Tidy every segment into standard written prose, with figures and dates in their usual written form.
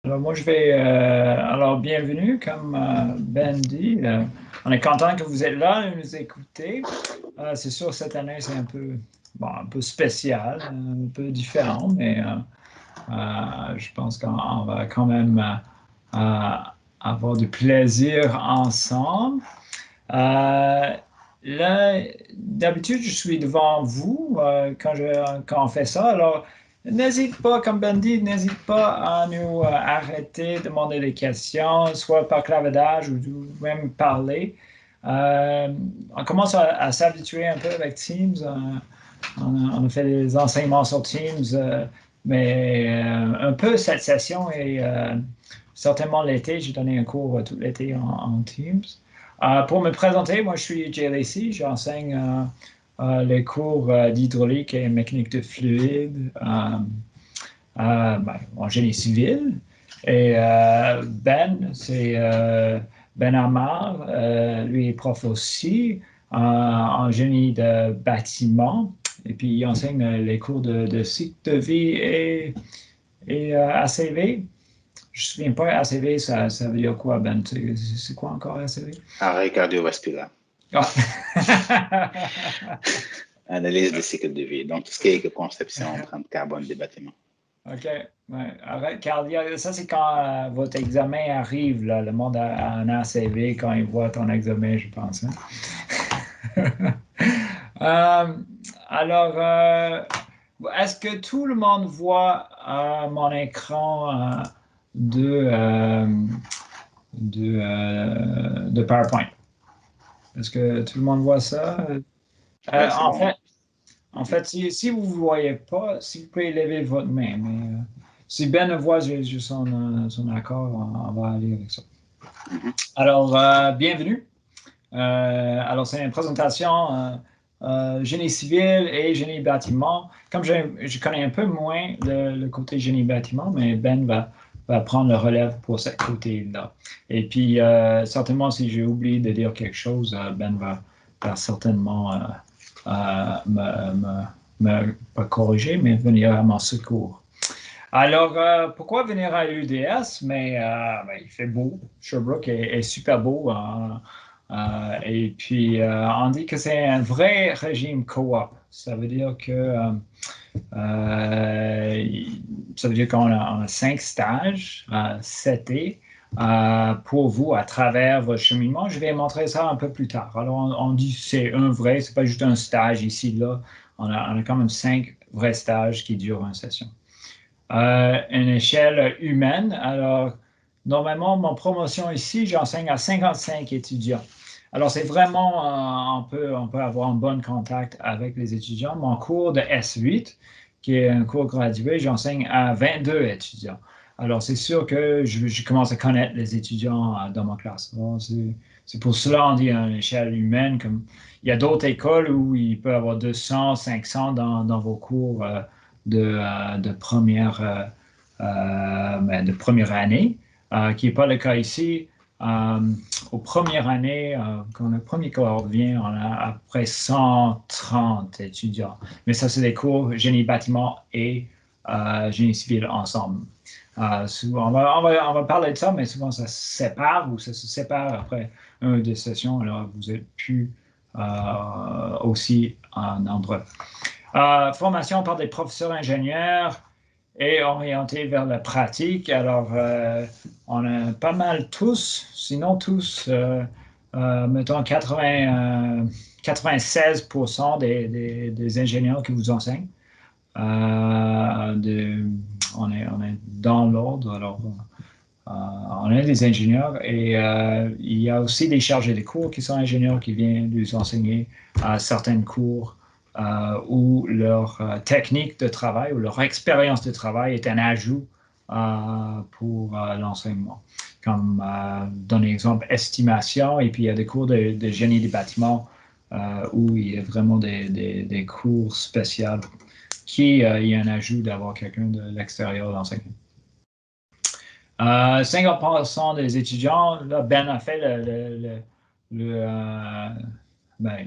Alors moi je vais alors bienvenue comme Ben dit. On est content que vous êtes là et nous écoutez. C'est sûr cette année c'est un peu un peu spécial, un peu différent, mais je pense qu'on va quand même euh, avoir du plaisir ensemble. Euh, Là, d'habitude, je suis devant vous quand on fait ça. Alors, n'hésite pas, comme Ben dit, n'hésite pas à nous arrêter, demander des questions, soit par clavardage ou même parler. Euh, on commence à s'habituer un peu avec Teams. On a fait des enseignements sur Teams, mais un peu cette session et certainement l'été, j'ai donné un cours tout l'été en Teams. Pour me présenter, moi je suis Jay Lacey, j'enseigne les cours d'hydraulique et mécanique de fluide en génie civil. Et Ben, c'est Ben Amar, lui est prof aussi en génie de bâtiment. Et puis il enseigne les cours de cycle de vie et ACV. Je ne me souviens pas, ACV, ça veut dire quoi, Ben? C'est quoi encore ACV? Arrêt cardiovasculaire, Ah. analyse des cycles de vie, donc tout ce qui est conception, empreinte carbone des bâtiments. OK. Ouais. Arrête, ça, c'est quand votre examen arrive, là, le monde a un ACV quand il voit ton examen, je pense, hein. Euh, alors, est-ce que tout le monde voit mon écran de, euh, de PowerPoint? Est-ce que tout le monde voit ça? Oui, c'est En bon. fait, si vous ne voyez pas, si vous pouvez lever votre main, mais si Ben le voit, j'ai son accord, on va aller avec ça. Mhm. Alors, bienvenue. Alors, c'est une présentation génie civil et génie bâtiment. Comme je connais un peu moins le côté génie bâtiment, mais Ben va prendre le relève pour ce côté-là. Et puis, certainement, si j'ai oublié de dire quelque chose, Ben va certainement pas corriger, mais venir à mon secours. Alors, pourquoi venir à l'UDS? Mais il fait beau. Sherbrooke est super beau, hein. Et puis, on dit que c'est un vrai régime coop. Ça veut dire que euh, ça veut dire qu'on a 5 stages cet été pour vous à travers votre cheminement. Je vais montrer ça un peu plus tard. Alors, on dit que c'est un vrai, c'est pas juste un stage ici, là. On a quand même 5 vrais stages qui durent une session. Une échelle humaine. Alors, normalement, mon promotion ici, j'enseigne à 55 étudiants. Alors, c'est vraiment, on peut avoir un bon contact avec les étudiants. Mon cours de S8, qui est un cours gradué, j'enseigne à 22 étudiants. Alors, c'est sûr que je commence à connaître les étudiants dans ma classe. Bon, c'est pour cela qu'on dit une échelle humaine. Comme, il y a d'autres écoles où il peut y avoir 200, 500 dans vos cours de de première année, qui n'est pas le cas ici. Aux premières années, quand le premier cohorte vient, on a à peu près 130 étudiants. Mais ça, c'est des cours génie bâtiment et génie civil ensemble. Souvent, on va parler de ça, mais souvent ça se sépare ou ça se sépare après une ou deux sessions. Alors, vous êtes plus aussi nombreux. Formation par des professeurs ingénieurs et orienté vers la pratique. Alors, on a pas mal tous, sinon tous, mettons 96% des ingénieurs qui vous enseignent. On est dans l'ordre, alors on a des ingénieurs et il y a aussi des chargés de cours qui sont ingénieurs qui viennent nous enseigner certains cours où leur technique de travail ou leur expérience de travail est un ajout pour l'enseignement. Comme donner exemple, estimation, et puis il y a des cours de génie des bâtiments où il y a vraiment des cours spéciaux qui il y a un ajout d'avoir quelqu'un de l'extérieur d'enseigner. 50% des étudiants, là, Ben a fait le ben,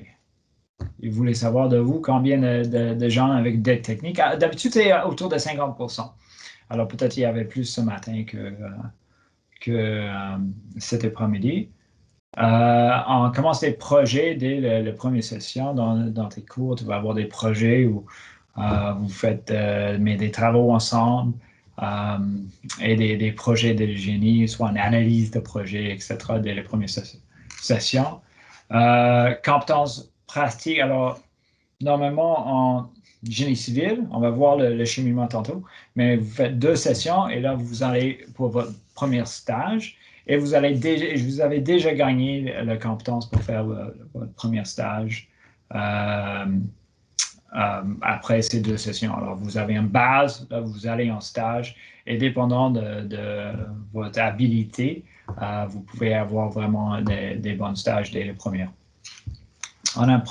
il voulait savoir de vous combien de gens avec des techniques. D'habitude, c'est autour de 50%. Alors, peut-être il y avait plus ce matin que cet après-midi. On commence des projets dès la première session. Dans tes cours, tu vas avoir des projets où vous faites des travaux ensemble et des projets de génie, soit une analyse de projet, etc., dès les premières sessions. Compétences pratiques. Alors, normalement, en génie civil, on va voir le cheminement tantôt, mais vous faites 2 sessions et là, vous allez pour votre premier stage et vous avez déjà gagné la compétence pour faire votre premier stage après ces 2 sessions. Alors, vous avez une base, là, vous allez en stage et dépendant de votre habilité, vous pouvez avoir vraiment des bons stages dès les premières. On a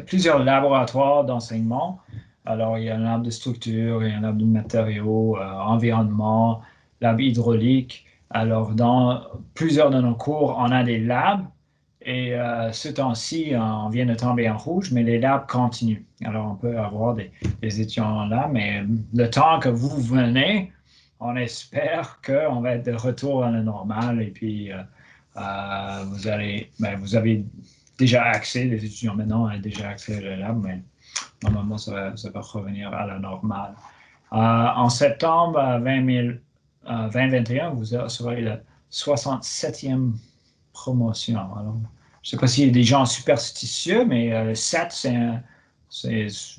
plusieurs laboratoires d'enseignement. Alors, il y a un lab de structure, il y a un lab de matériaux, environnement, lab hydraulique. Alors, dans plusieurs de nos cours, on a des labs. Et ce temps-ci, on vient de tomber en rouge, mais les labs continuent. Alors, on peut avoir des étudiants là, mais le temps que vous venez, on espère qu'on va être de retour à la normale. Et puis, vous avez déjà accès, les étudiants maintenant ont déjà accès à la lab, mais normalement, ça va revenir à la normale. En septembre 2021, vous serez la 67e promotion. Alors, je ne sais pas s'il y a des gens superstitieux, mais 7,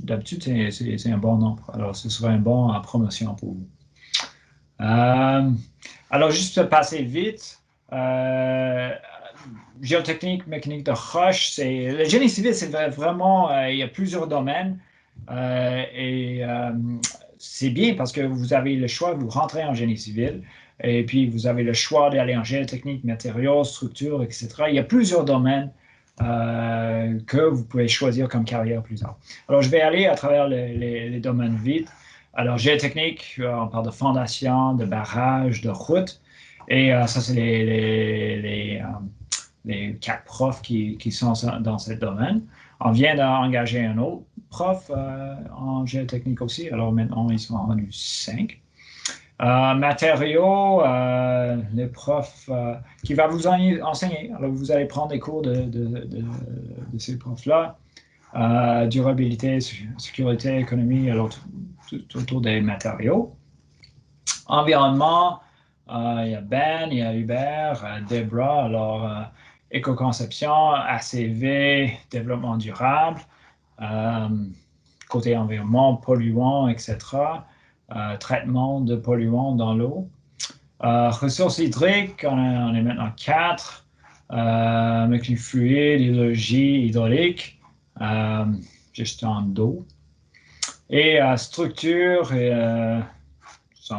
d'habitude, c'est un bon nombre. Alors, ce serait une bonne promotion pour vous. Alors, juste pour passer vite, géotechnique, mécanique de roche, le génie civil, c'est vraiment, il y a plusieurs domaines et c'est bien parce que vous avez le choix, vous rentrez en génie civil et puis vous avez le choix d'aller en géotechnique, matériaux, structures, etc. Il y a plusieurs domaines que vous pouvez choisir comme carrière plus tard. Alors, je vais aller à travers les domaines vite. Alors, géotechnique, on parle de fondation, de barrage, de route. Et ça, c'est les 4 profs qui sont dans ce domaine. On vient d'engager un autre prof en géotechnique aussi. Alors maintenant, ils sont rendus 5. Matériaux, les profs qui va vous enseigner. Alors vous allez prendre des cours de ces profs-là. Durabilité, sécurité, économie, alors tout autour des matériaux. Environnement, il y a Ben, il y a Hubert, Debra, alors éco-conception, ACV, développement durable, côté environnement, polluants, etc., traitement de polluants dans l'eau. Ressources hydriques, on est maintenant 4, mécanique fluide, hydrologie, hydraulique, gestion d'eau. Et structure, c'est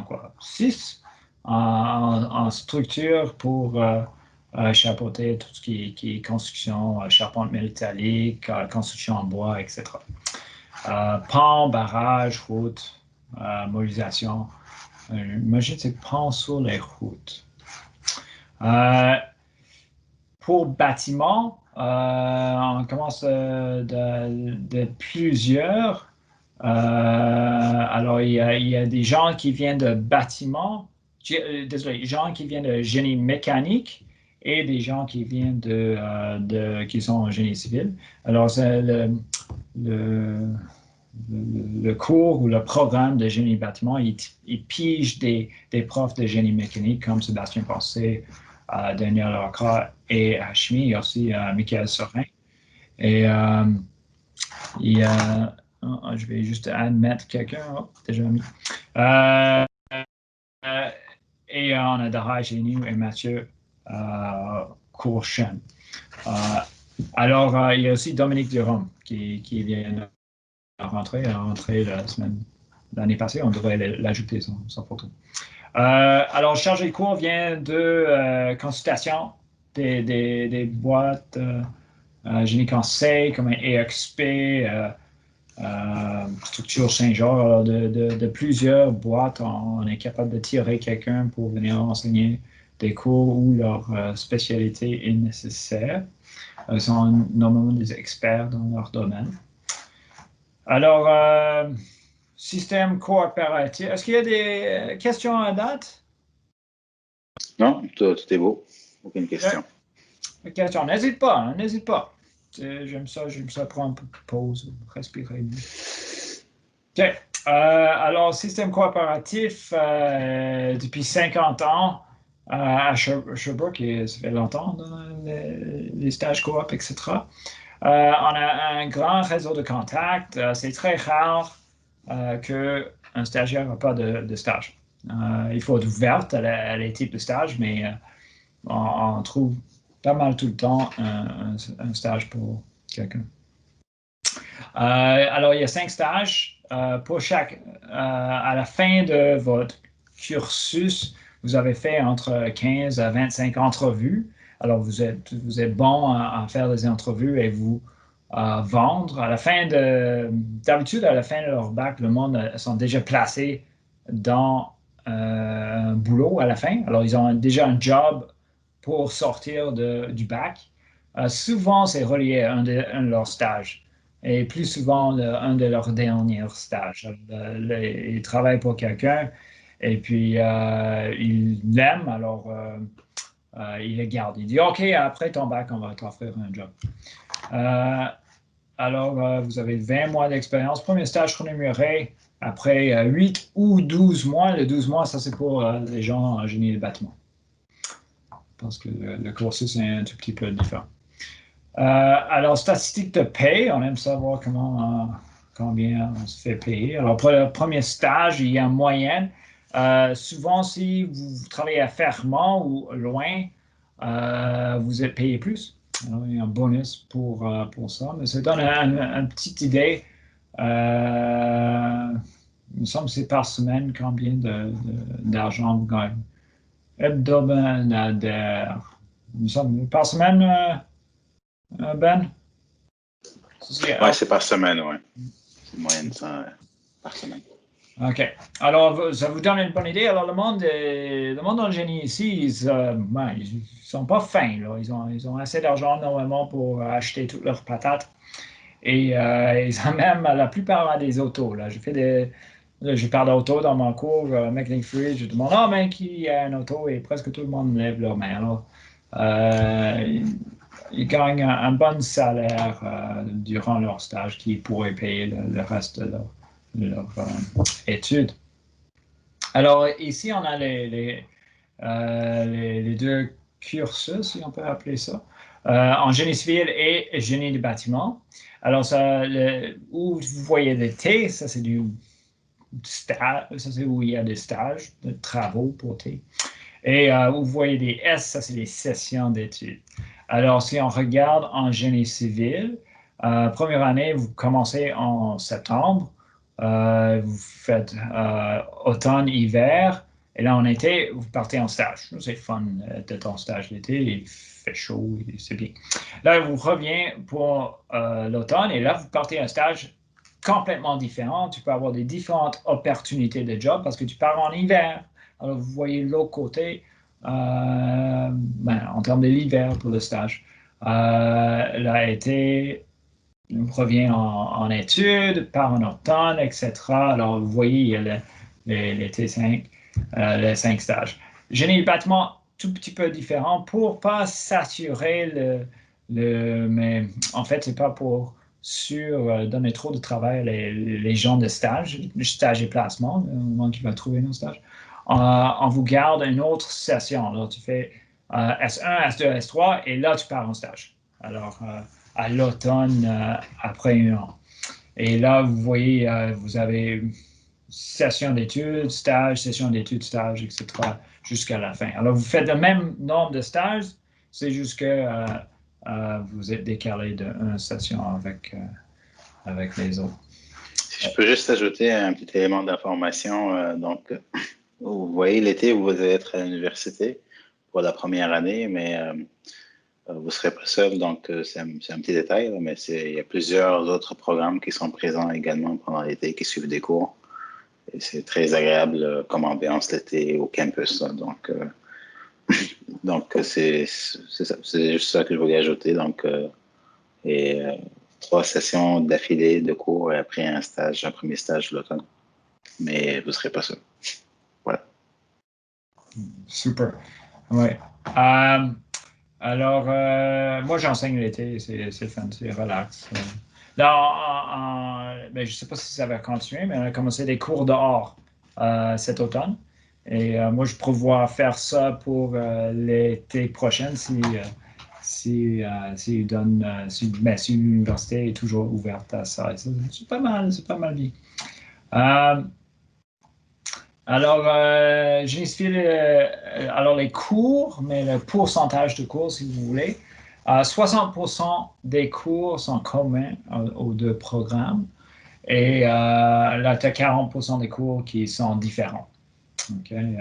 quoi? 6 en structure pour chapeauter tout ce qui est construction, charpente métallique, construction en bois, etc. Pont, barrage, route, modélisation. Imagine, c'est pont sur les routes. Pour bâtiment, on commence de plusieurs. Alors, il y a des gens qui viennent de bâtiment, désolé, gens qui viennent de génie mécanique et des gens qui viennent qui sont en génie civil. Alors, c'est le cours ou le programme de génie bâtiment, il pige des profs de génie mécanique comme Sébastien Pensé, Daniel Lacroix et Hashmi, et aussi Michael Sorin. Et je vais juste admettre quelqu'un, déjà mis. Et on a Dara Génie et Mathieu Courchen. Alors, il y a aussi Dominique Durand qui vient rentrer l'année passée, on devrait l'ajouter son photo. Alors, chargé de cours vient de consultation des boîtes génie conseil comme un EXP, structure Saint-Georges. Alors, de plusieurs boîtes, on est capable de tirer quelqu'un pour venir enseigner des cours où leur spécialité est nécessaire. Ils sont normalement des experts dans leur domaine. Alors, système coopératif. Est-ce qu'il y a des questions à date? Non, tout est beau. Aucune question. Des questions. N'hésite pas, hein, n'hésite pas. J'aime ça prendre un peu de pause, respirer. OK. Alors, système coopératif, depuis 50 ans à Sherbrooke, et ça fait longtemps, les stages coop, etc. On a un grand réseau de contacts. C'est très rare qu'un stagiaire n'a pas de stage. Il faut être ouverte à les types de stages, mais on trouve pas mal tout le temps un stage pour quelqu'un. Alors, il y a 5 stages pour chaque. À la fin de votre cursus, vous avez fait entre 15 à 25 entrevues. Alors, vous êtes bon à faire des entrevues et vous vendre. D'habitude, à la fin de leur bac, le monde sont déjà placés dans un boulot à la fin. Alors, ils ont déjà un job pour sortir du bac. Souvent, c'est relié à un de leurs stages et plus souvent un de leurs derniers stages. Ils travaillent pour quelqu'un et puis ils l'aiment, alors ils le gardent. Il dit, OK, après ton bac, on va t'offrir un job. Alors, vous avez 20 mois d'expérience. Premier stage rémunéré après 8 ou 12 mois. Les 12 mois, ça c'est pour les gens en génie de bâtiment. Parce que le cursus est un tout petit peu différent. Alors, statistique de paie, on aime savoir combien on se fait payer. Alors, pour le premier stage, il y a une moyenne. Souvent, si vous travaillez à Fermont ou loin, vous êtes payé plus. Alors, il y a un bonus pour ça, mais ça donne une petite idée. Il me semble que c'est par semaine combien d'argent vous gagnez. Hebdomadaire. Il me semble par semaine. Ben? Oui, c'est par semaine, oui. C'est moyenne ça, par semaine. OK. Alors, ça vous donne une bonne idée. Alors, le monde dans le génie ici, ils sont pas fins, là. Ils ont assez d'argent normalement pour acheter toutes leurs patates. Et ils ont même la plupart des autos, là. Je parle d'auto dans mon cours, Mechanic Free, je demande, mais qui a un auto? Et presque tout le monde lève leur main. Alors, ils gagnent un bon salaire durant leur stage qui pourrait payer le reste de leur études. Alors, ici, on a les deux cursus, si on peut appeler ça, en génie civil et génie du bâtiment. Alors, où vous voyez le T, ça c'est du stage, ça c'est où il y a des stages, de travaux pour T. Et vous voyez des S, ça c'est les sessions d'études. Alors, si on regarde en génie civil, première année, vous commencez en septembre, vous faites automne, hiver, et là en été, vous partez en stage. C'est fun d'être en stage l'été, il fait chaud, c'est bien. Là, vous revenez pour l'automne, et là, vous partez en stage complètement différent. Tu peux avoir des différentes opportunités de job parce que tu pars en hiver. Alors, vous voyez l'autre côté, en termes de l'hiver pour le stage. L'été, on revient en études, part en automne, etc. Alors, vous voyez, il y a les T5, les 5 stages. Génie du bâtiment, tout petit peu différent pour ne pas saturer mais en fait, c'est pas pour donner trop de travail à les gens de stage et placement, au moment qui va trouver nos stages. On vous garde une autre session. Alors, tu fais S1, S2, S3 et là, tu pars en stage. Alors, à l'automne, après un an. Et là, vous voyez, vous avez session d'études, session d'études, stage, etc., jusqu'à la fin. Alors, vous faites le même nombre de stages, c'est juste que vous êtes décalé d'une session avec les autres. Si je peux juste ajouter un petit élément d'information. Donc, vous voyez, l'été, vous allez être à l'université pour la première année, mais vous ne serez pas seul, donc c'est un petit détail, là, mais il y a plusieurs autres programmes qui sont présents également pendant l'été, qui suivent des cours. Et c'est très agréable comme ambiance l'été au campus. Là, donc c'est juste ça que je voulais ajouter. Donc, 3 sessions d'affilée de cours et après un premier stage l'automne. Mais vous ne serez pas seul. Voilà. Super. Oui. Alors, moi, j'enseigne l'été, c'est fun, c'est relax. Là, ben, je ne sais pas si ça va continuer, mais on a commencé des cours dehors cet automne. Et moi, je prévois faire ça pour l'été prochain si l'université est toujours ouverte à ça. C'est pas mal bien. Alors, j'ai expliqué alors les cours, mais le pourcentage de cours, si vous voulez. 60% des cours sont communs aux deux programmes et là, tu as 40% des cours qui sont différents. Okay?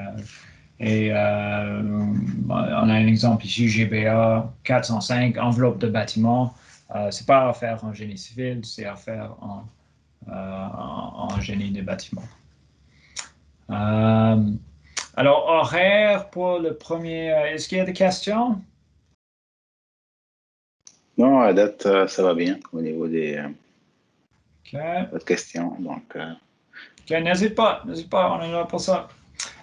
On a un exemple ici, GBA 405, enveloppe de bâtiment. C'est pas à faire en génie civil, c'est à faire en génie des bâtiments. Alors, horaire pour le premier. Est-ce qu'il y a des questions? Non, à date, ça va bien au niveau des OK. questions. Donc, OK, n'hésite pas, on est là pour ça.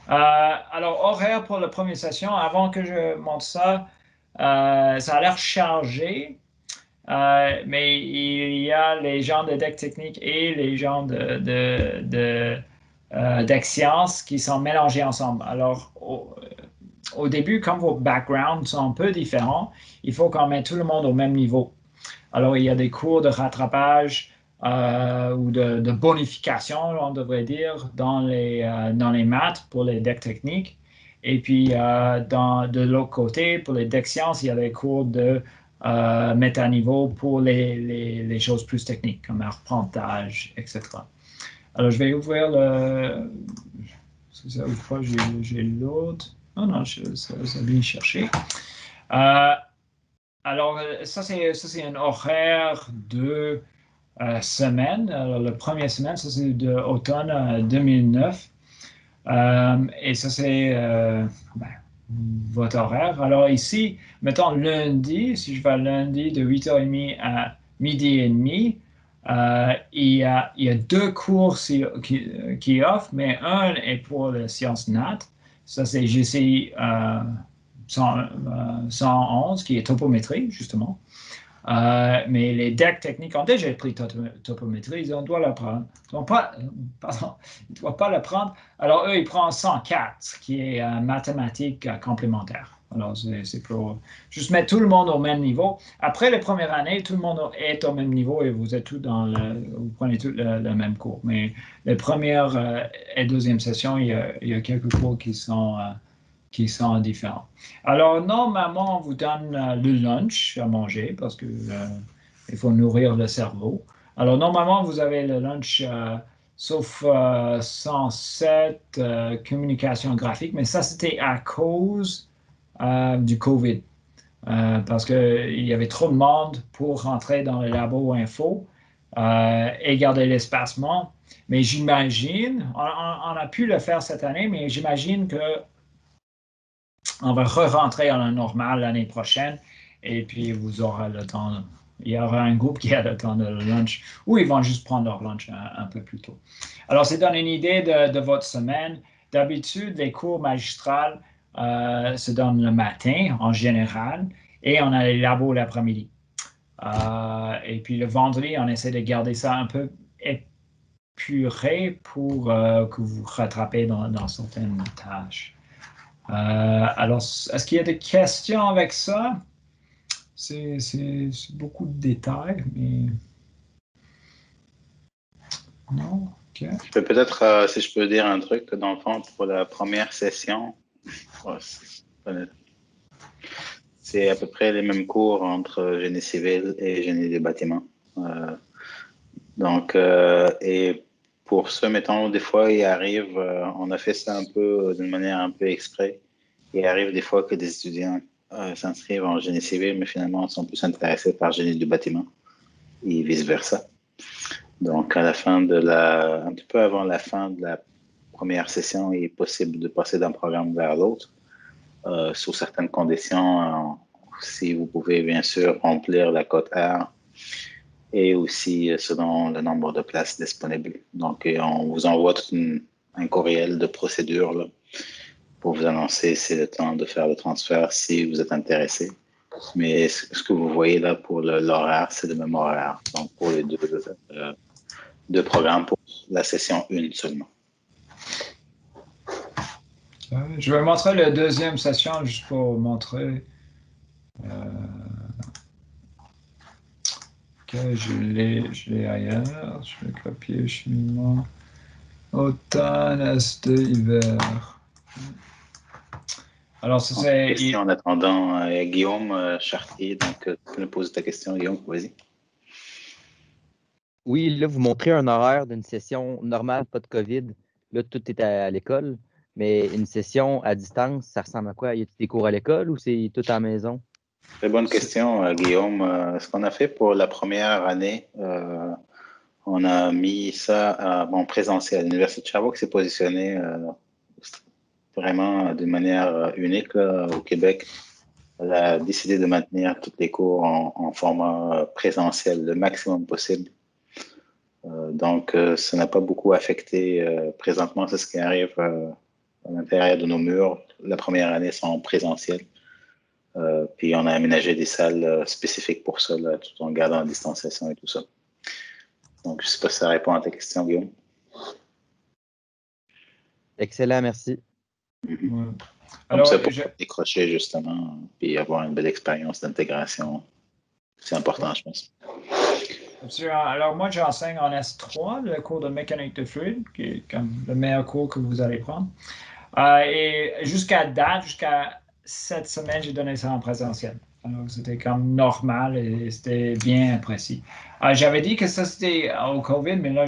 Alors, horaire pour la première session, avant que je monte ça, ça a l'air chargé, mais il y a les gens de deck technique et les gens deck science qui sont mélangés ensemble. Alors, au début, comme vos backgrounds sont un peu différents, il faut qu'on mette tout le monde au même niveau. Alors, il y a des cours de rattrapage ou de bonification, on devrait dire, dans les maths pour les decks techniques. Et puis, de l'autre côté, pour les decks sciences, il y a des cours de métaniveau pour les choses plus techniques, comme arpentage, etc. Alors, je vais ouvrir le. Ça ouvre pas, j'ai l'autre. Oh non, ça vient chercher. Alors, ça, c'est un horaire de semaine. Alors, la première semaine, ça, c'est de automne 2009. Et ça, c'est ben, votre horaire. Alors, ici, mettons lundi, si je vais lundi de 8h30 à midi et demi, il y a deux cours qui offrent, mais un est pour les sciences nat. Ça, c'est GCI 111, qui est topométrie, justement. Mais les decks techniques ont déjà pris topométrie, on doit l'apprendre. Pardon, ils ne doivent pas l'apprendre. Alors, eux, ils prennent 104, qui est mathématiques complémentaires. Alors, c'est pour juste mettre tout le monde au même niveau. Après les premières années, tout le monde est au même niveau et vous êtes tous vous prenez tous le même cours. Mais les premières et deuxième sessions, il y a quelques cours qui sont différents. Alors, normalement, on vous donne le lunch à manger parce que il faut nourrir le cerveau. Alors, normalement, vous avez le lunch, sauf 107 communication graphique, mais ça, c'était à cause du COVID. Parce qu'il y avait trop de monde pour rentrer dans le labo info et garder l'espacement. Mais j'imagine, on a pu le faire cette année, mais j'imagine que on va re-rentrer à la normale l'année prochaine et puis vous aurez le temps. Il y aura un groupe qui a le temps de lunch ou ils vont juste prendre leur lunch un peu plus tôt. Alors, ça donne une idée de votre semaine. D'habitude, les cours magistrales se donnent le matin en général et on a les labos l'après-midi. Et puis le vendredi, on essaie de garder ça un peu épuré pour que vous rattrapez dans certaines tâches. Alors, est-ce qu'il y a des questions avec ça? C'est beaucoup de détails, mais non. OK. je peux peut-être, si je peux dire un truc, dans le fond, pour la première session, c'est à peu près les mêmes cours entre génie civil et génie des bâtiments. Donc, et pour ce, mettons, des fois, il arrive, on a fait ça un peu d'une manière un peu exprès. Il arrive des fois que des étudiants s'inscrivent en génie civil, mais finalement sont plus intéressés par génie du bâtiment et vice-versa. Donc, un petit peu avant la fin de la première session, il est possible de passer d'un programme vers l'autre, sous certaines conditions. Si vous pouvez, bien sûr, remplir la cote R et aussi selon le nombre de places disponibles. Donc, on vous envoie un courriel de procédure là, pour vous annoncer c'est le temps de faire le transfert si vous êtes intéressé. Mais ce que vous voyez là pour l'horaire, c'est le même horaire. Donc, pour les deux programmes, pour la session 1 seulement. Je vais montrer la deuxième session juste pour montrer que je l'ai ailleurs. Je vais copier cheminement. Automne, est, hiver. Alors, ça c'est. Question en attendant, Guillaume Chartier. Donc, tu peux nous poser ta question, Guillaume. Vas-y. Oui, là, vous montrez un horaire d'une session normale, pas de COVID. Là, tout est à l'école. Mais une session à distance, ça ressemble à quoi? Y a-t-il des cours à l'école ou c'est tout à la maison? Très bonne question, Guillaume. Ce qu'on a fait pour la première année, on a mis ça en présentiel. L'Université de Sherbrooke s'est positionnée vraiment d'une manière unique là, au Québec. Elle a décidé de maintenir tous les cours en format présentiel le maximum possible. Donc, ça n'a pas beaucoup affecté. Présentement, c'est ce qui arrive à l'intérieur de nos murs. La première année sont en présentiel. Puis, on a aménagé des salles spécifiques pour ça, là, tout en gardant la distanciation et tout ça. Donc, je ne sais pas si ça répond à ta question, Guillaume. Excellent, merci. Ouais. Alors, comme ça, pour décrocher, justement, puis avoir une belle expérience d'intégration. C'est important, je pense. Alors, moi, j'enseigne en S3, le cours de mécanique de fluide, qui est comme le meilleur cours que vous allez prendre. Et jusqu'à date, jusqu'à cette semaine, j'ai donné ça en présentiel. Alors, c'était comme normal et c'était bien précis. J'avais dit que ça, c'était au COVID, mais là,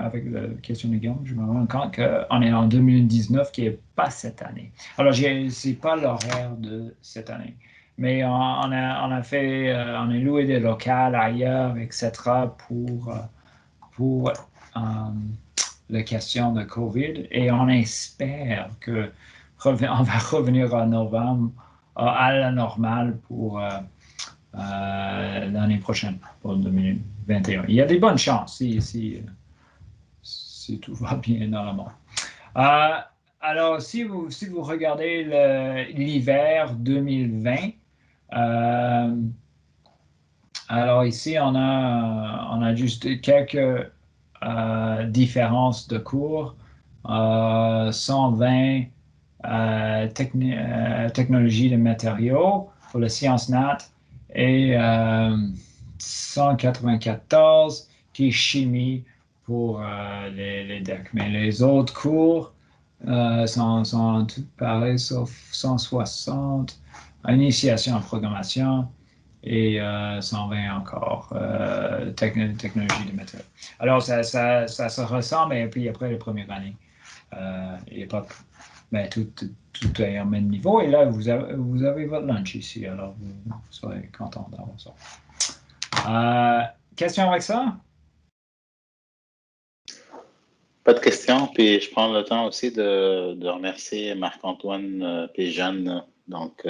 avec la question de Guillaume, je me rends compte qu'on est en 2019, qui n'est pas cette année. Alors, ce n'est pas l'horaire de cette année. Mais on a fait, on a loué des locales ailleurs, etc., pour la question de COVID. Et on espère on va revenir en novembre à la normale pour l'année prochaine, pour 2021. Il y a des bonnes chances si tout va bien normalement. Alors, si vous regardez l'hiver 2020, alors ici, on a juste quelques différences de cours. 120 technologies de matériaux pour les sciences nat et 194 qui est chimie pour les decks. Mais les autres cours sont tous pareils, sauf 160, initiation en programmation et 120 encore, technologie de matériaux. Alors, ça se ressemble, et puis après la première année, il n'y a pas... Ben, tout est au même niveau. Et là, vous avez votre lunch ici, alors vous serez content d'avoir ça. Question avec ça? Pas de questions. Puis je prends le temps aussi de remercier Marc-Antoine et Jeanne. Donc,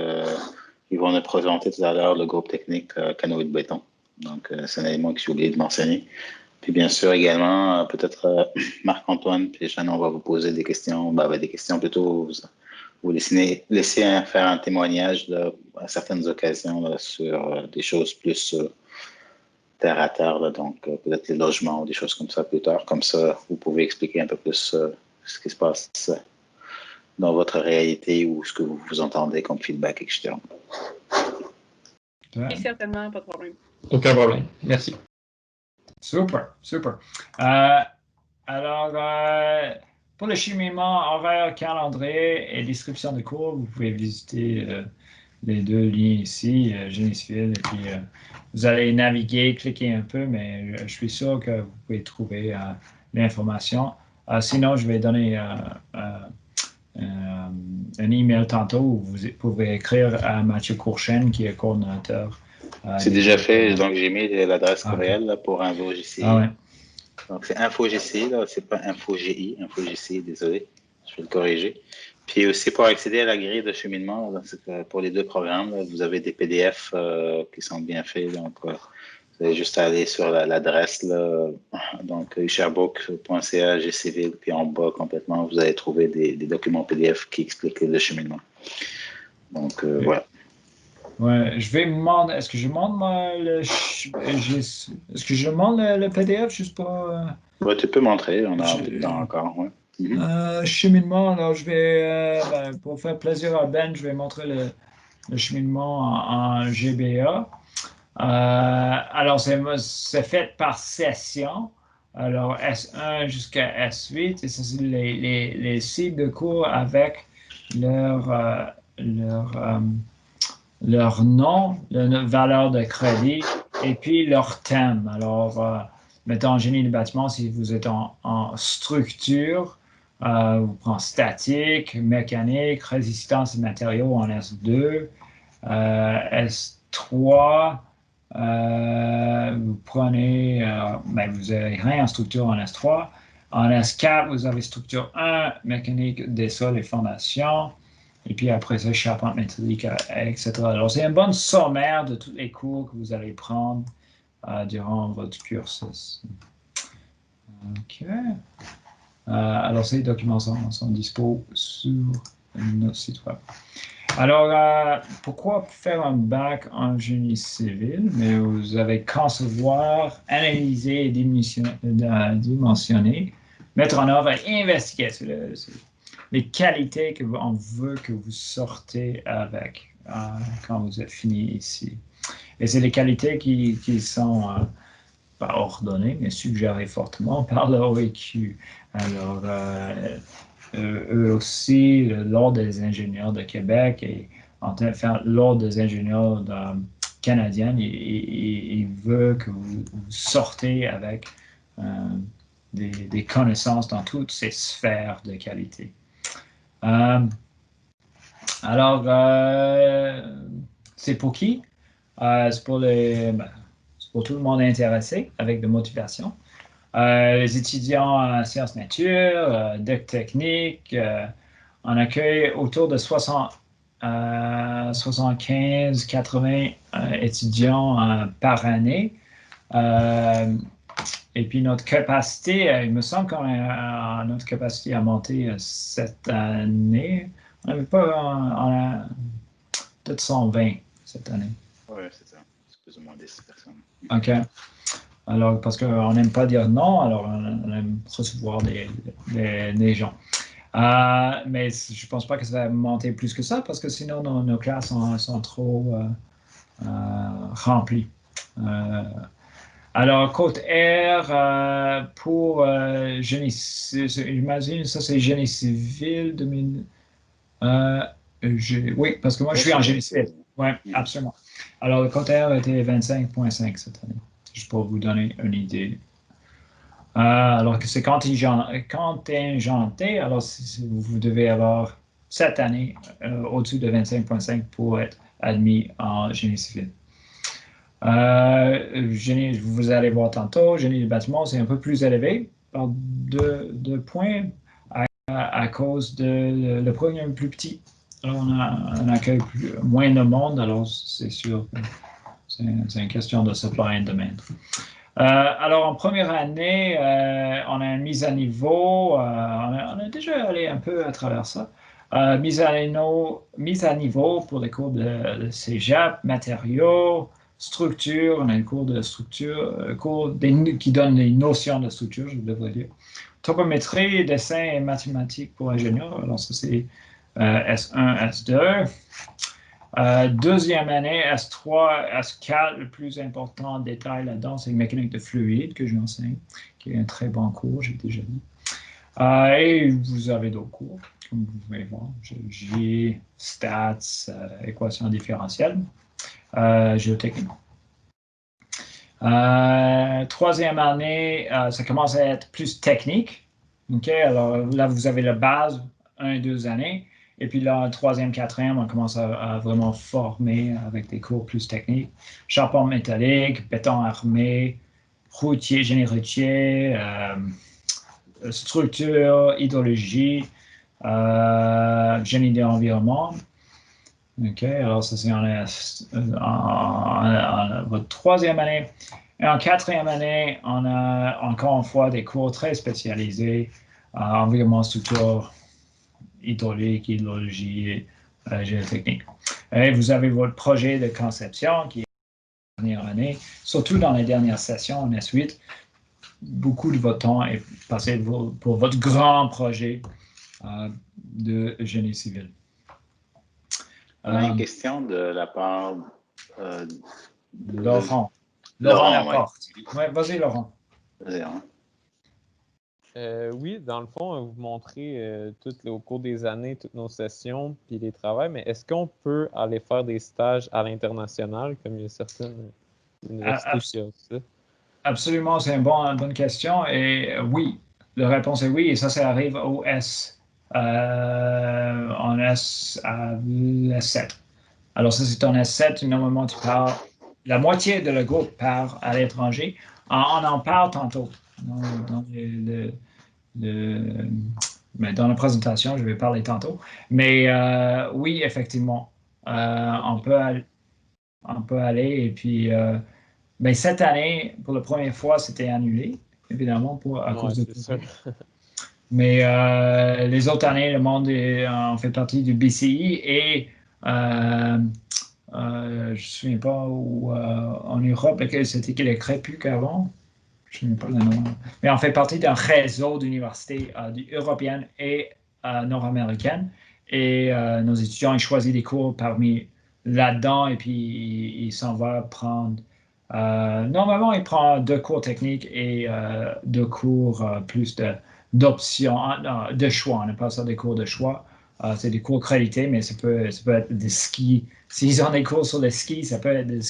ils vont nous présenter tout à l'heure le groupe technique Canoë de béton. Donc, c'est un élément que j'ai oublié de mentionner. Puis bien sûr également, peut-être Marc-Antoine et Jeanne, on va vous poser des questions. Des questions plutôt, vous laisser faire un témoignage là, à certaines occasions là, sur des choses plus terre à terre, là, donc peut-être les logements ou des choses comme ça plus tard. Comme ça, vous pouvez expliquer un peu plus ce qui se passe dans votre réalité ou ce que vous entendez comme feedback, etc. Oui, certainement, pas de problème. Aucun problème. Merci. Super. Alors, pour le cheminement, horaire, calendrier et description de cours, vous pouvez visiter les deux liens ici, génie civil, et puis vous allez naviguer, cliquer un peu, mais je suis sûr que vous pouvez trouver l'information. Sinon, je vais donner un email tantôt où vous pouvez écrire à Mathieu Courchaine, qui est coordonnateur. C'est déjà fait, donc j'ai mis l'adresse courriel là, pour InfoGCI. Ouais. Donc c'est InfoGCI, là, c'est pas InfoGI, InfoGCI, désolé, je vais le corriger. Puis aussi pour accéder à la grille de cheminement, là, pour les deux programmes, là, vous avez des PDF qui sont bien faits, donc vous Vous avez juste à aller sur l'adresse, là, donc sherbrooke.ca, G-Civil, puis en bas complètement, vous allez trouver des documents PDF qui expliquent le cheminement. Donc, voilà. Ouais, je vais me demander, est-ce que je demande est-ce que je demande le PDF juste pour Ouais, tu peux montrer, on a un peu de temps encore. Ouais. cheminement? Alors, je vais, pour faire plaisir à Ben, je vais montrer le cheminement en GBA. Alors, c'est fait par session. Alors, S1 jusqu'à S8, et ça, c'est les cycles de cours avec leur, leur nom, leur valeur de crédit, et puis leur thème. Alors, mettons en génie du bâtiment, si vous êtes en structure, vous prenez statique, mécanique, résistance et matériaux en S2. S3, vous prenez, ben, vous n'avez rien en structure en S3. En S4, vous avez structure 1, mécanique des sols et fondations. Et puis après ça, charpente métallique, etc. Alors, c'est un bon sommaire de tous les cours que vous allez prendre durant votre cursus. OK. Alors, ces documents sont dispo sur notre site web. Alors, pourquoi faire un bac en génie civil? Mais vous avez concevoir, analyser et dimensionner, mettre en œuvre et investiguer les qualités qu'on veut que vous sortez avec quand vous êtes fini ici. Et c'est les qualités qui sont pas ordonnées, mais suggérées fortement par le OEQ. Alors, eux aussi, l'Ordre des ingénieurs de Québec et l'Ordre des ingénieurs canadiens, il veut que vous sortez avec des connaissances dans toutes ces sphères de qualité. Alors, c'est pour qui? C'est pour tout le monde intéressé avec de motivation. Les étudiants en sciences nature, deck technique, on accueille autour de 75-80 étudiants par année. Et puis notre capacité, il me semble que notre capacité a monté cette année. On n'avait pas, on a peut-être 120 cette année. Oui, c'est ça. C'est plus ou moins 10 personnes. OK. Alors, parce qu'on n'aime pas dire non, alors on aime recevoir des gens. Mais je ne pense pas que ça va monter plus que ça, parce que sinon nos classes sont trop remplies. Alors, côte R, pour génie, j'imagine, ça c'est génie civil 2000. Oui, parce que moi je suis en génie civil. Oui, absolument. Alors, le côte R était 25,5 cette année, juste pour vous donner une idée. Alors que c'est contingenté, alors vous devez avoir cette année au-dessus de 25,5 pour être admis en génie civil. Vous allez voir tantôt, génie du bâtiment, c'est un peu plus élevé par deux points à cause de le premier est plus petit. Alors on accueille moins de monde, alors c'est sûr que c'est une question de supply and demand. Alors, en première année, on a une mise à niveau. On a déjà allé un peu à travers ça. Mise à niveau pour les cours de cégep, matériaux, structure. On a un cours de structure, qui donne les notions de structure, je devrais dire. Topométrie, dessin et mathématiques pour ingénieurs. Alors, ça, c'est S1, S2. Deuxième année, S3, S4, le plus important détail là-dedans, c'est mécanique de fluide que j'enseigne, qui est un très bon cours, j'ai déjà dit. Et vous avez d'autres cours, comme vous pouvez voir, géologie, stats, équations différentielles, géotechnique. Troisième année, ça commence à être plus technique. Okay? Alors là, vous avez la base, 1 et 2 années. Et puis là, troisième, quatrième, on commence à vraiment former avec des cours plus techniques. Charpente métallique, béton armé, routier, génie routier, structure, hydrologie, génie de l'environnement. OK, alors ça c'est votre troisième année. Et en quatrième année, on a encore une fois des cours très spécialisés, environnement, structure, hydraulique, hydrologie, géotechnique. Et vous avez votre projet de conception qui est la dernière année, surtout dans les dernières sessions en S8. Beaucoup de votre temps est passé pour votre grand projet de génie civil. On a une question de la part de Laurent. Laurent, Laporte. Ouais, vas-y, Laurent. Vas-y, hein. Oui, dans le fond, vous montrez au cours des années toutes nos sessions puis les travaux, mais est-ce qu'on peut aller faire des stages à l'international, comme il y a certaines universités qui offrent ça? Absolument, c'est une bonne question. Et oui, la réponse est oui, et ça arrive au S, en S à S7. Alors, ça, c'est en S7, normalement, tu pars, la moitié de le groupe part à l'étranger. On en parle tantôt mais dans la présentation, je vais parler tantôt. Mais oui, effectivement, on peut aller et puis mais cette année, pour la première fois, c'était annulé, évidemment, à cause de ça. Mais les autres années, le monde en fait partie du BCI et je ne me souviens pas où en Europe, c'était les Crépus avant. Je ne sais pas le nom. Mais on fait partie d'un réseau d'universités européennes et nord-américaines. Et nos étudiants ils choisissent des cours parmi là-dedans et puis ils s'en vont prendre. Normalement, ils prennent 2 cours techniques et 2 cours plus d'options, de choix. On appelle ça des cours de choix. C'est des cours crédités, mais ça peut être des skis. S'ils ont des cours sur le ski, ça peut être des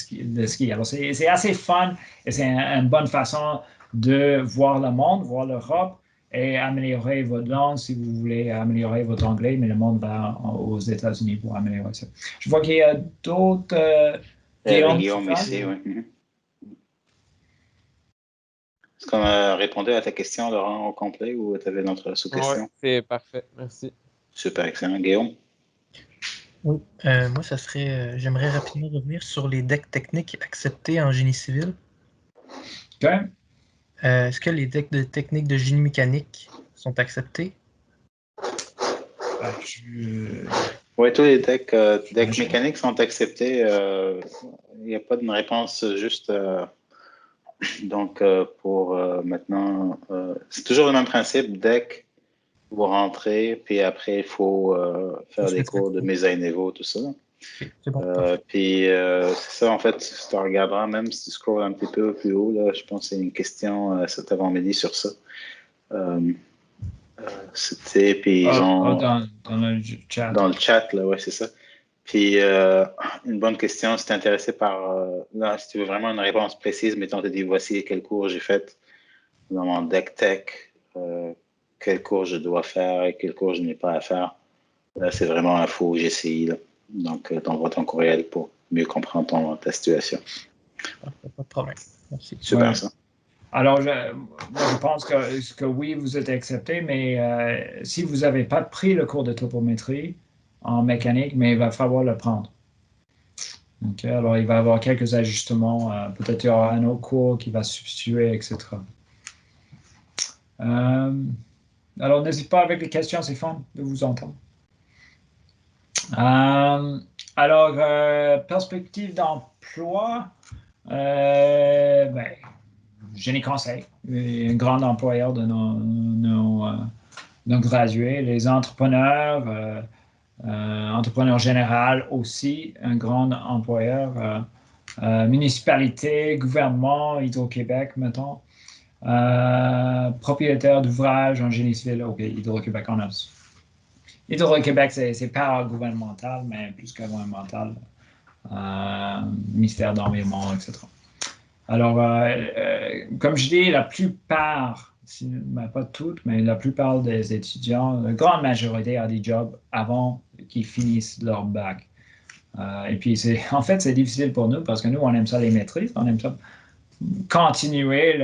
ski. Alors, c'est assez fun et c'est une bonne façon de voir le monde, voir l'Europe et améliorer votre langue si vous voulez améliorer votre anglais, mais le monde va aux États-Unis pour améliorer ça. Je vois qu'il y a d'autres. Guillaume ici, oui. Est-ce qu'on a répondu à ta question, Laurent, au complet, ou tu avais une autre sous-question? Oui, c'est parfait. Merci. Super, excellent. Guillaume? Oui, moi, ça serait. J'aimerais rapidement revenir sur les decks techniques acceptés en génie civil. OK. Est-ce que les decks de technique de génie mécanique sont acceptés? Oui, tous les decks mécaniques sont acceptés. Il n'y a pas de réponse juste. Donc, pour maintenant, c'est toujours le même principe. Deck, vous rentrez, puis après, il faut faire des cours de mise à niveau, tout ça. C'est bon. Puis, c'est ça, en fait, si tu regarderas, même si tu scrolles un petit peu plus haut, là, je pense qu'il y a une question cet avant-midi sur ça. C'était, puis ils ont... dans le chat. Dans le chat, là, ouais, c'est ça. Puis, une bonne question, si tu es intéressé par... là, si tu veux vraiment une réponse précise, mettons, tu te dis, voici quel cours j'ai fait dans mon deck tech, quel cours je dois faire et quel cours je n'ai pas à faire. Là, c'est vraiment un faux GCI, là. Donc, t'envoies ton courriel pour mieux comprendre ta situation. Pas de problème. Merci. Super, Ouais. ça. Alors, moi, je pense que oui, vous êtes accepté, mais si vous n'avez pas pris le cours de topométrie en mécanique, mais il va falloir le prendre. Okay, alors, il va y avoir quelques ajustements. Peut-être il y aura un autre cours qui va substituer, etc. Alors, n'hésitez pas avec les questions, c'est fun de vous entendre. Alors, perspective d'emploi, Génie Conseil, un grand employeur de nos gradués, les entrepreneurs, entrepreneurs généraux aussi, un grand employeur, municipalité, gouvernement, Hydro-Québec, mettons, propriétaire d'ouvrages en génie civil, OK, Hydro-Québec en a. Hydro-Québec, c'est pas gouvernemental, mais plus que gouvernemental, ministère de l'Environnement, etc. Alors, comme je dis, la plupart, pas toutes, mais la plupart des étudiants, la grande majorité a des jobs avant qu'ils finissent leur bac. Et puis, en fait, c'est difficile pour nous parce que nous, on aime ça les maîtrises, on aime ça continuer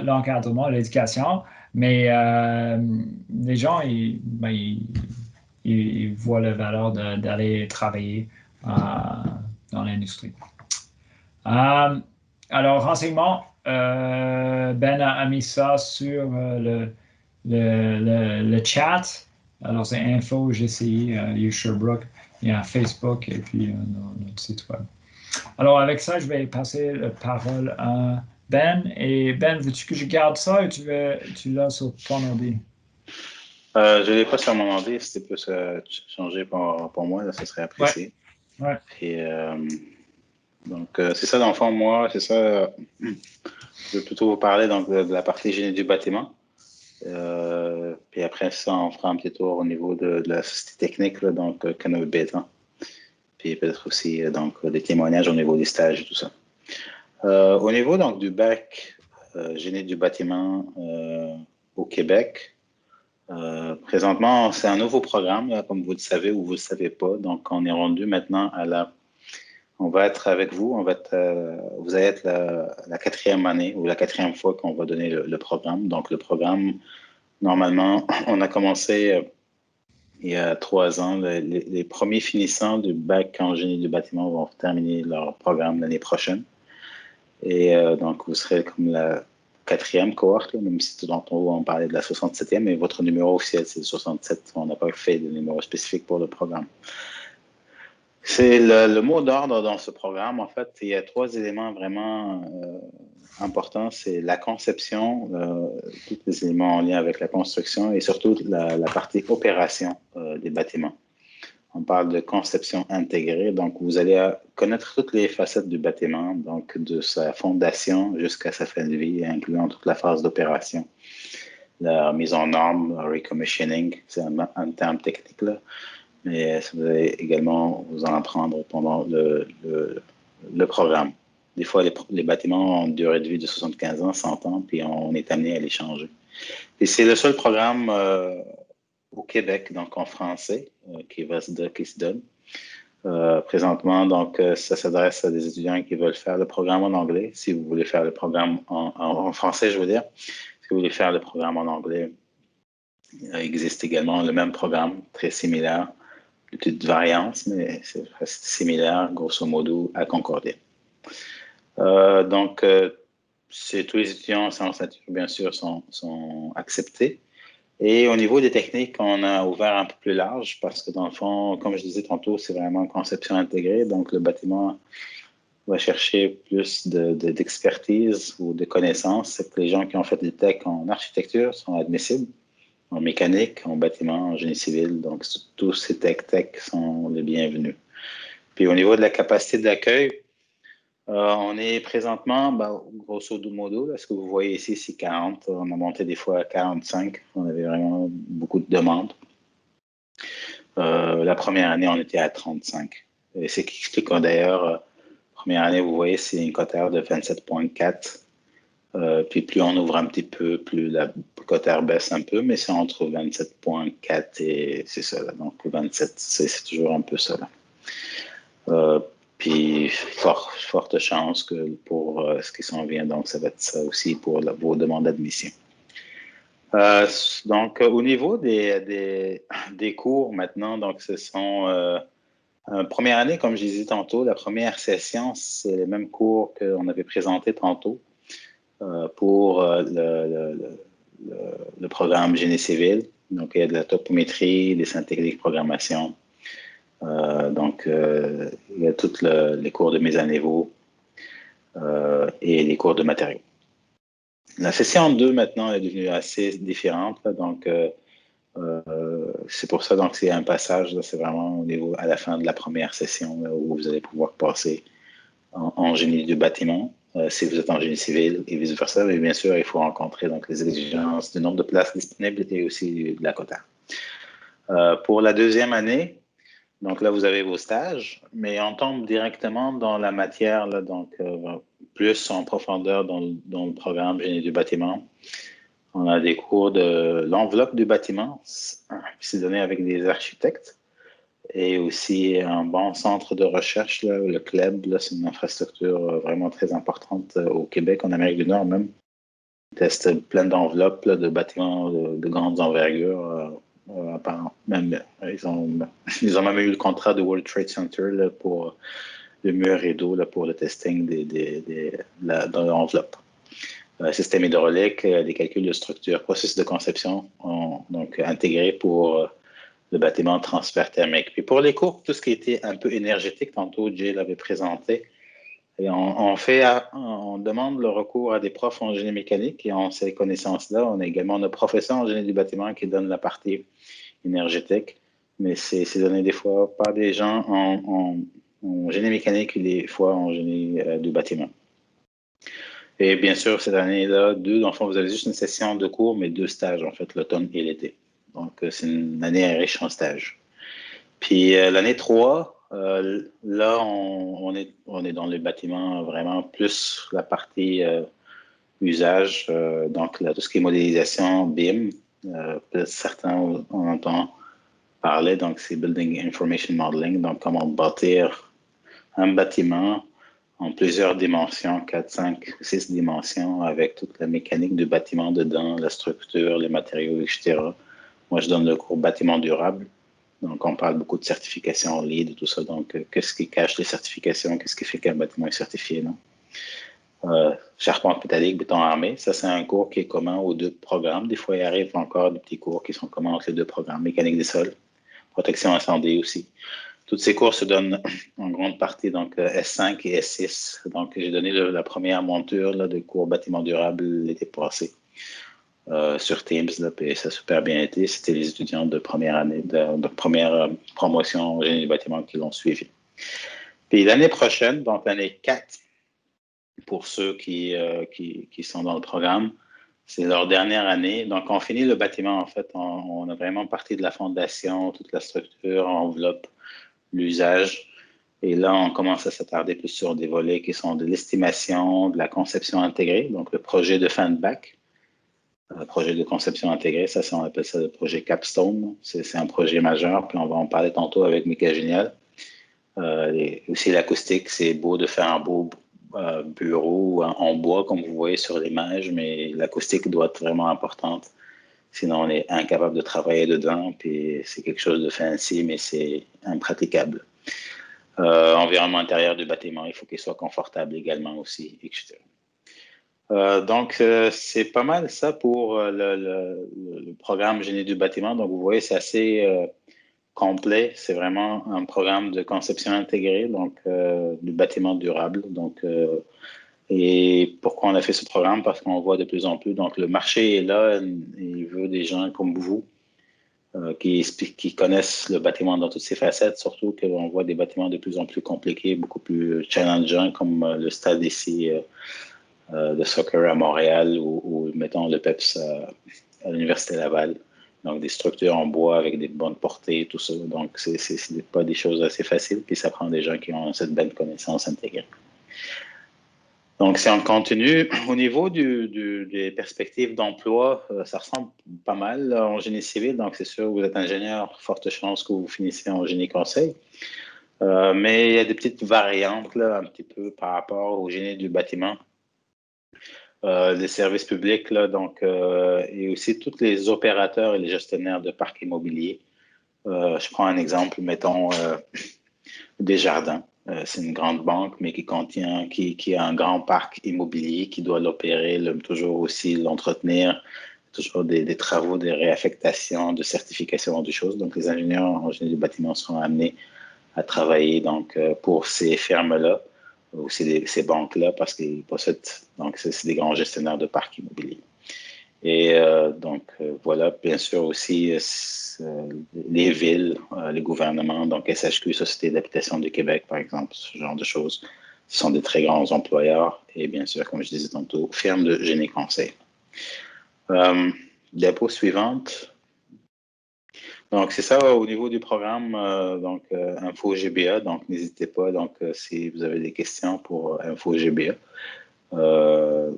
l'encadrement, l'éducation, mais les gens, ils voient la valeur d'aller travailler dans l'industrie. Alors, renseignement, Ben a mis ça sur le chat. Alors, c'est info GCI, U Sherbrooke. Il y a Facebook et puis notre site web. Alors, avec ça, je vais passer la parole à Ben. Et Ben, veux-tu que je garde ça ou tu l'as sur ton ordi? Je ne l'ai pas sur mon ordi, c'était plus changé pour moi, là, ça serait apprécié. Ouais. Et, donc, c'est ça, dans le fond, moi, c'est ça. Je vais plutôt vous parler donc, de la partie génie du bâtiment. Puis après ça, on fera un petit tour au niveau de la société technique, là, donc Canopy Beta. Puis peut-être aussi donc, des témoignages au niveau des stages et tout ça. Au niveau donc, du bac génie du bâtiment au Québec, présentement, c'est un nouveau programme, là, comme vous le savez ou vous ne le savez pas. Donc, on est rendu maintenant on va être avec vous. Vous allez être la 4e année ou la 4e fois qu'on va donner le programme. Donc, le programme, normalement, on a commencé il y a 3 ans. Les premiers finissants du bac en génie du bâtiment vont terminer leur programme l'année prochaine. Et donc, vous serez comme la 4e cohorte, là, même si tout en haut, on parlait de la 67e, mais votre numéro officiel, c'est le 67. On n'a pas fait de numéro spécifique pour le programme. C'est le mot d'ordre dans ce programme. En fait, il y a 3 éléments vraiment importants. C'est la conception, tous les éléments en lien avec la construction et surtout la partie opération des bâtiments. On parle de conception intégrée. Donc, vous allez connaître toutes les facettes du bâtiment, donc de sa fondation jusqu'à sa fin de vie, incluant toute la phase d'opération. La mise en norme, recommissioning, c'est un terme technique là. Mais vous allez également vous en apprendre pendant le programme. Des fois, les bâtiments ont une durée de vie de 75 ans, 100 ans, puis on est amené à les changer. Et c'est le seul programme au Québec, donc en français, qui se donne. Présentement, donc, ça s'adresse à des étudiants qui veulent faire le programme en anglais. Si vous voulez faire le programme en français, je veux dire, si vous voulez faire le programme en anglais, il existe également le même programme, très similaire. Une petite variance, mais c'est similaire, grosso modo, à Concordia. Donc, tous les étudiants sans ceinture, bien sûr, sont acceptés. Et au niveau des techniques, on a ouvert un peu plus large parce que, dans le fond, comme je disais tantôt, c'est vraiment conception intégrée. Donc, le bâtiment va chercher plus d'expertise ou de connaissances. C'est que les gens qui ont fait des techs en architecture sont admissibles, en mécanique, en bâtiment, en génie civil. Donc, tous ces tech sont les bienvenus. Puis, au niveau de la capacité d'accueil, on est présentement, grosso modo, là, ce que vous voyez ici, c'est 40. On a monté des fois à 45. On avait vraiment beaucoup de demandes. La première année, on était à 35. Et c'est qui explique d'ailleurs, première année, vous voyez, c'est une cotère de 27,4. Puis plus on ouvre un petit peu, plus la cotère baisse un peu, mais c'est entre 27,4 et c'est ça. Là. Donc 27, c'est toujours un peu ça. Là. Puis forte chance que pour ce qui s'en vient, donc ça va être ça aussi pour vos demandes d'admission. Donc au niveau des cours maintenant, donc ce sont première année, comme je disais tantôt, la première session, c'est les mêmes cours qu'on avait présentés tantôt. Pour le programme génie civil. Donc, il y a de la topométrie, des sciences techniques, programmation. Donc, il y a tous les cours de mise à niveau et les cours de matériaux. La session 2, maintenant, est devenue assez différente. Là, donc, c'est pour ça que c'est un passage. C'est vraiment au niveau, à la fin de la première session là, où vous allez pouvoir passer en génie du bâtiment. Si vous êtes en génie civil et vice-versa, mais bien sûr, il faut rencontrer donc, les exigences du nombre de places disponibles et aussi de la quota. Pour la deuxième année, donc là, vous avez vos stages, mais on tombe directement dans la matière, là, donc plus en profondeur dans le programme génie du bâtiment. On a des cours de l'enveloppe du bâtiment, c'est donné avec des architectes. Et aussi un bon centre de recherche, là, le CLEB, c'est une infrastructure vraiment très importante au Québec, en Amérique du Nord même. Ils testent plein d'enveloppes de bâtiments de grandes envergures. Ils ont même eu le contrat de World Trade Center là, pour 1 milliard de $. Donc, c'est vraiment très important de murs rideaux là, pour le testing de l'enveloppe. Système hydraulique, des calculs de structure, processus de conception donc intégrés pour le bâtiment transfert thermique. Puis pour les cours, tout ce qui était un peu énergétique, tantôt Jay l'avait présenté, et on demande le recours à des profs en génie mécanique et en ces connaissances-là, on a également nos professeurs en génie du bâtiment qui donnent la partie énergétique, mais c'est donné des fois par des gens en génie mécanique et des fois en génie du bâtiment. Et bien sûr, cette année-là, dans le fond, vous avez juste une session de cours, mais 2 stages, en fait, l'automne et l'été. Donc, c'est une année riche en stages. Puis, l'année 3, là, on est dans le bâtiment vraiment plus la partie usage. Donc, là, tout ce qui est modélisation, BIM. Peut-être certains on entend parler, donc c'est Building Information Modeling. Donc, comment bâtir un bâtiment en plusieurs dimensions, 4, 5, 6 dimensions, avec toute la mécanique du bâtiment dedans, la structure, les matériaux, etc. Moi, je donne le cours bâtiment durable. Donc, on parle beaucoup de certification LEED et tout ça. Donc, qu'est-ce qui cache les certifications? Qu'est-ce qui fait qu'un bâtiment est certifié? Non? Charpente métallique, béton armé, ça, c'est un cours qui est commun aux 2 programmes. Des fois, il arrive encore des petits cours qui sont communs entre les 2 programmes. Mécanique des sols, protection incendie aussi. Toutes ces cours se donnent en grande partie donc S5 et S6. Donc, j'ai donné la première monture là, de cours bâtiment durable l'été passé sur Teams, là, puis ça a super bien été. C'était les étudiants de première année, de première promotion au génie du bâtiment qui l'ont suivi. Puis l'année prochaine, donc l'année 4, pour ceux qui sont dans le programme, c'est leur dernière année. Donc, on finit le bâtiment, en fait. On a vraiment parti de la fondation, toute la structure, enveloppe, l'usage. Et là, on commence à s'attarder plus sur des volets qui sont de l'estimation, de la conception intégrée, donc le projet de fin de bac, le projet de conception intégrée, ça, on appelle ça le projet Capstone. C'est un projet majeur, puis on va en parler tantôt avec Mika Génial. Aussi l'acoustique, c'est beau de faire un beau bureau en bois, comme vous voyez sur l'image, mais l'acoustique doit être vraiment importante. Sinon, on est incapable de travailler dedans, puis c'est quelque chose de fancy, mais c'est impraticable. Environnement intérieur du bâtiment, il faut qu'il soit confortable également aussi, etc. Donc, c'est pas mal ça pour le programme Génie du bâtiment. Donc, vous voyez, c'est assez complet. C'est vraiment un programme de conception intégrée, donc du bâtiment durable. Donc, et pourquoi on a fait ce programme? Parce qu'on voit de plus en plus, donc le marché est là, il veut des gens comme vous qui connaissent le bâtiment dans toutes ses facettes, surtout qu'on voit des bâtiments de plus en plus compliqués, beaucoup plus challengeants, comme le stade ici de soccer à Montréal ou mettons le PEPS à l'Université Laval. Donc, des structures en bois avec des bonnes portées, tout ça. Donc, c'est pas des choses assez faciles, puis ça prend des gens qui ont cette belle connaissance intégrée. Donc, si on continue, au niveau des perspectives d'emploi, ça ressemble pas mal là, en génie civil. Donc, c'est sûr, vous êtes ingénieur, forte chance que vous finissez en génie conseil. Mais il y a des petites variantes là, un petit peu par rapport au génie du bâtiment. Les services publics, là, donc, et aussi tous les opérateurs et les gestionnaires de parcs immobiliers. Je prends un exemple, mettons Desjardins. C'est une grande banque, mais qui a un grand parc immobilier qui doit l'opérer, toujours aussi l'entretenir, toujours des travaux de réaffectation, de certification, des choses. Donc, les ingénieurs en génie du bâtiment sont amenés à travailler donc, pour ces fermes-là, ou ces banques-là, parce qu'ils possèdent, donc c'est des grands gestionnaires de parcs immobiliers. Et donc, voilà, bien sûr aussi les villes, les gouvernements, donc SHQ, Société d'habitation du Québec, par exemple, ce genre de choses, ce sont des très grands employeurs. Et bien sûr, comme je disais tantôt, firmes de génie conseil. Diapo suivante. Donc, c'est ça au niveau du programme, donc InfoGBA. Donc, n'hésitez pas, donc, si vous avez des questions pour InfoGBA.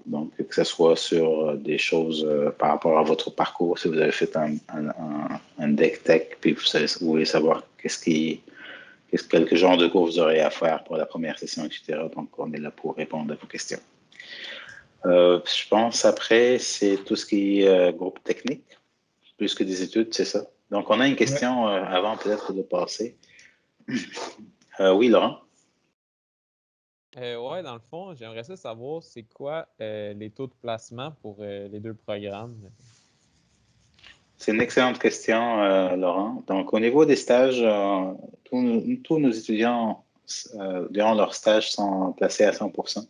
Donc, que ce soit sur des choses par rapport à votre parcours, si vous avez fait un deck tech, puis vous voulez savoir quel genre de cours vous aurez à faire pour la première session, etc. Donc, on est là pour répondre à vos questions. Je pense après, c'est tout ce qui est groupe technique, plus que des études, c'est ça. Donc, on a une question avant peut-être de passer. Oui, Laurent? Ouais, dans le fond, j'aimerais ça savoir c'est quoi les taux de placement pour les deux programmes. C'est une excellente question, Laurent. Donc, au niveau des stages, tous nos étudiants, durant leur stage, sont placés à 100%.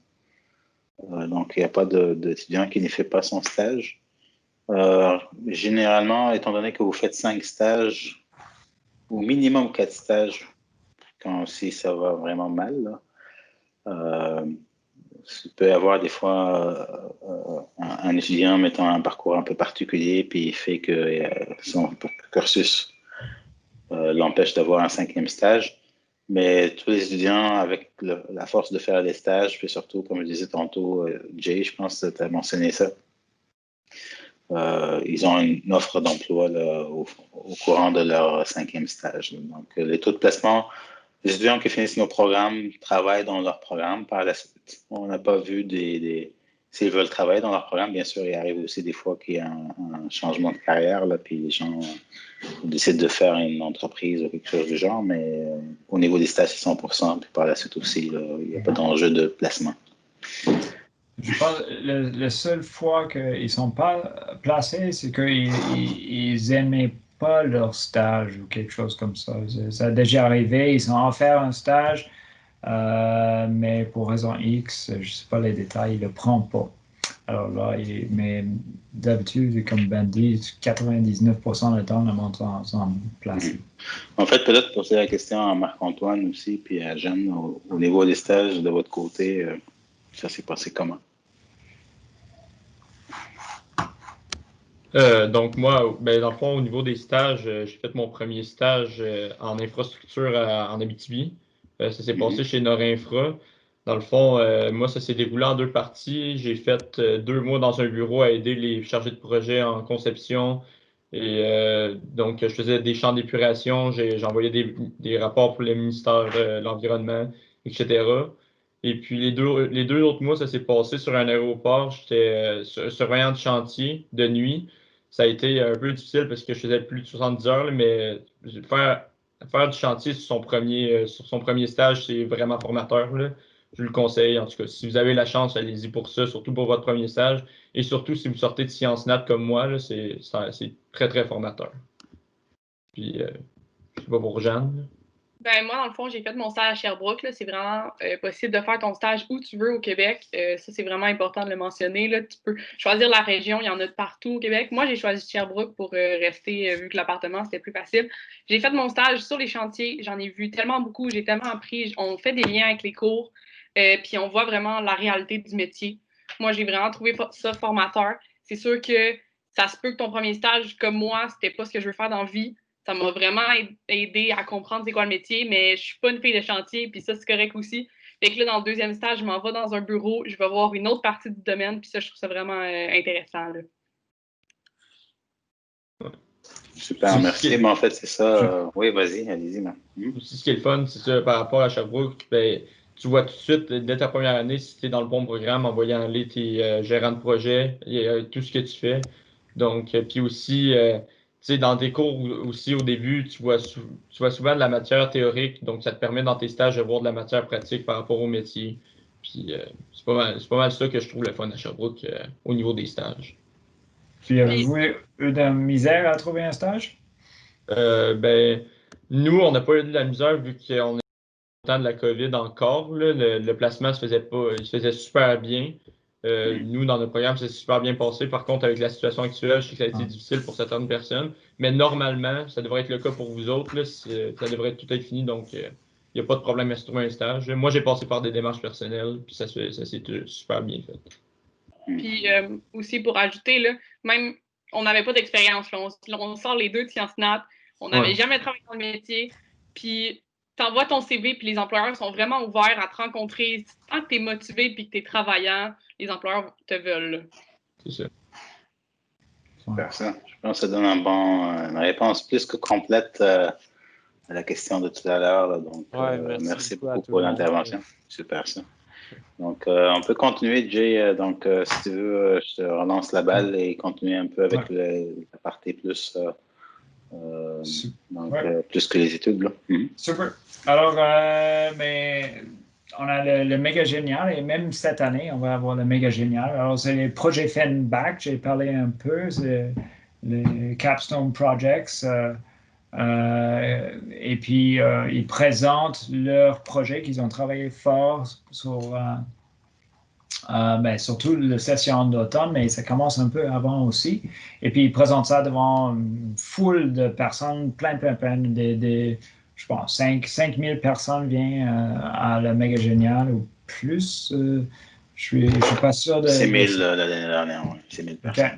Donc, il n'y a pas d'étudiant qui ne fait pas son stage. Généralement, étant donné que vous faites 5 stages, ou minimum 4 stages, si ça va vraiment mal, là, il peut y avoir des fois un étudiant mettant un parcours un peu particulier, puis il fait que son cursus l'empêche d'avoir un 5e stage. Mais tous les étudiants, avec la force de faire des stages, puis surtout, comme je disais tantôt, Jay, je pense que tu as mentionné ça, ils ont une offre d'emploi au courant de leur 5e stage. Donc, les taux de placement, les étudiants qui finissent nos programmes travaillent dans leur programme par la suite. On n'a pas vu s'ils veulent travailler dans leur programme, bien sûr, il arrive aussi des fois qu'il y a un changement de carrière, là, puis les gens décident de faire une entreprise ou quelque chose du genre, mais au niveau des stages, c'est 100%, puis par la suite aussi, là, il n'y a pas d'enjeu de placement. Je pense que la seule fois qu'ils ne sont pas placés, c'est qu'ils n'aimaient pas leur stage ou quelque chose comme ça. Ça a déjà arrivé, ils ont offert un stage, mais pour raison X, je ne sais pas les détails, ils ne le prennent pas. Alors là, mais d'habitude, comme Ben dit, 99% du temps, le monde sont placés. En fait, peut-être poser la question à Marc-Antoine aussi, puis à Jeanne, au niveau des stages de votre côté, ça s'est passé comment? Donc moi, dans le fond, au niveau des stages, j'ai fait mon premier stage en infrastructure en Abitibi. Ça s'est passé chez Norinfra. Dans le fond, moi, ça s'est déroulé en 2 parties. J'ai fait 2 mois dans un bureau à aider les chargés de projet en conception. Et donc, je faisais des champs d'épuration, j'envoyais des rapports pour le ministère de l'Environnement, etc. Et puis les deux autres mois, ça s'est passé sur un aéroport. J'étais surveillant de chantier de nuit. Ça a été un peu difficile parce que je faisais plus de 70 heures, là, mais faire du chantier sur son premier stage, c'est vraiment formateur, là. Je le conseille. En tout cas, si vous avez la chance, allez-y pour ça, surtout pour votre premier stage. Et surtout, si vous sortez de Sciences Nat comme moi, là, c'est très, très formateur. Puis, je sais pas pour Jeanne. Ben, moi, dans le fond, j'ai fait mon stage à Sherbrooke. C'est vraiment possible de faire ton stage où tu veux au Québec. Ça, c'est vraiment important de le mentionner. Là. Tu peux choisir la région, il y en a de partout au Québec. Moi, j'ai choisi Sherbrooke pour rester, vu que l'appartement, c'était plus facile. J'ai fait mon stage sur les chantiers. J'en ai vu tellement beaucoup. J'ai tellement appris. On fait des liens avec les cours. Puis on voit vraiment la réalité du métier. Moi, j'ai vraiment trouvé ça formateur. C'est sûr que ça se peut que ton premier stage, comme moi, c'était pas ce que je veux faire dans la vie. Ça m'a vraiment aidé à comprendre c'est quoi le métier, mais je suis pas une fille de chantier, puis ça, c'est correct aussi. Fait que là, dans le 2e stage, je m'en vais dans un bureau, je vais voir une autre partie du domaine, puis ça, je trouve ça vraiment intéressant. Là. Super, merci. Mais en fait, c'est ça. Oui, vas-y, allez-y. Aussi, ce qui est le fun, c'est ça, par rapport à Sherbrooke, tu vois tout de suite, dès ta première année, si tu es dans le bon programme, en voyant aller tes gérants de projet, et, tout ce que tu fais. Donc, puis aussi, tu sais, dans tes cours aussi, au début, tu vois souvent de la matière théorique, donc ça te permet dans tes stages de voir de la matière pratique par rapport au métier. Puis, c'est pas mal ça que je trouve le fun à Sherbrooke au niveau des stages. Puis avez-vous eu de la misère à trouver un stage? Nous, on n'a pas eu de la misère vu qu'on est au temps de la COVID encore. Là, le placement se faisait pas, il se faisait super bien. Nous, dans nos programmes, c'est super bien passé. Par contre, avec la situation actuelle, je sais que ça a été difficile pour certaines personnes. Mais normalement, ça devrait être le cas pour vous autres. Là, ça devrait tout être fini. Donc, il n'y a pas de problème à se trouver un stage. Moi, j'ai passé par des démarches personnelles, puis ça s'est super bien fait. Puis aussi, pour ajouter, là, même, on n'avait pas d'expérience. On sort les deux de Sciences Nat. On n'avait jamais travaillé dans le métier. Puis, t'envoies ton CV, puis les employeurs sont vraiment ouverts à te rencontrer. Tant que tu es motivé puis que tu es travaillant, les employeurs te veulent. C'est ça. Super, ça. Je pense que ça donne une réponse plus que complète à la question de tout à l'heure. Donc, merci beaucoup pour l'intervention. Super, ça. Donc, on peut continuer, Jay. Donc, si tu veux, je te relance la balle et continuer un peu avec la partie plus, plus que les études. Là. Super. Alors, mais on a le méga génial et même cette année, on va avoir le méga génial. Alors, c'est le projet Fenback, j'ai parlé un peu, c'est les Capstone Projects. Et puis, ils présentent leur projet qu'ils ont travaillé fort sur, surtout la session d'automne, mais ça commence un peu avant aussi. Et puis, ils présentent ça devant une foule de personnes, plein, je pense, 5 000 personnes viennent à la Méga Génial ou plus. Je ne suis pas sûr de... C'est 1000 l'année dernière, oui. C'est 1000 personnes. Okay.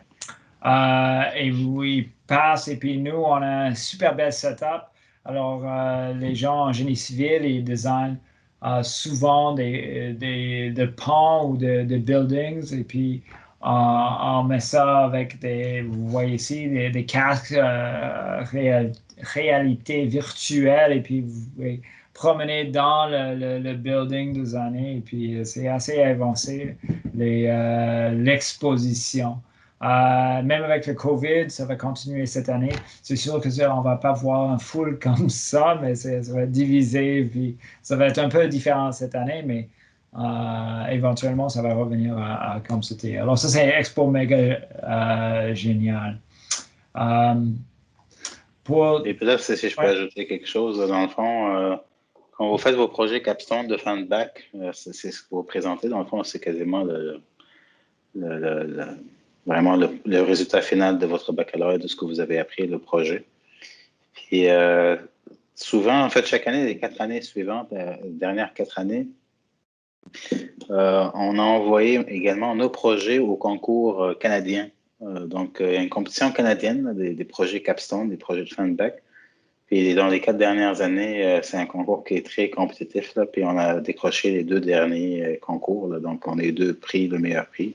Et ils passent, et puis nous, on a un super bel setup. Alors, les gens en génie civil, ils designent souvent des ponts ou des buildings, et puis on met ça avec vous voyez ici, des casques réalité virtuelle, et puis vous pouvez promener dans le building des années, et puis c'est assez avancé, l'exposition. Même avec le COVID, ça va continuer cette année. C'est sûr que on va pas voir un full comme ça, mais ça va être divisé, puis ça va être un peu différent cette année, mais éventuellement, ça va revenir à comme c'était. Alors ça, c'est Expo méga génial. Et peut-être si je peux ajouter quelque chose, dans le fond, quand vous faites vos projets Capstone de Fenback, c'est ce que vous présentez, dans le fond, c'est quasiment vraiment le résultat final de votre baccalauréat, de ce que vous avez appris, le projet. Puis souvent, en fait, chaque année, les 4 années suivantes, les dernières 4 années, on a envoyé également nos projets au concours canadien. Donc, il y a une compétition canadienne des projets Capstone, des projets de Fenback. Puis dans les 4 dernières années, c'est un concours qui est très compétitif. Là, puis on a décroché les 2 derniers concours. Là, donc, on a eu 2 prix, le meilleur prix.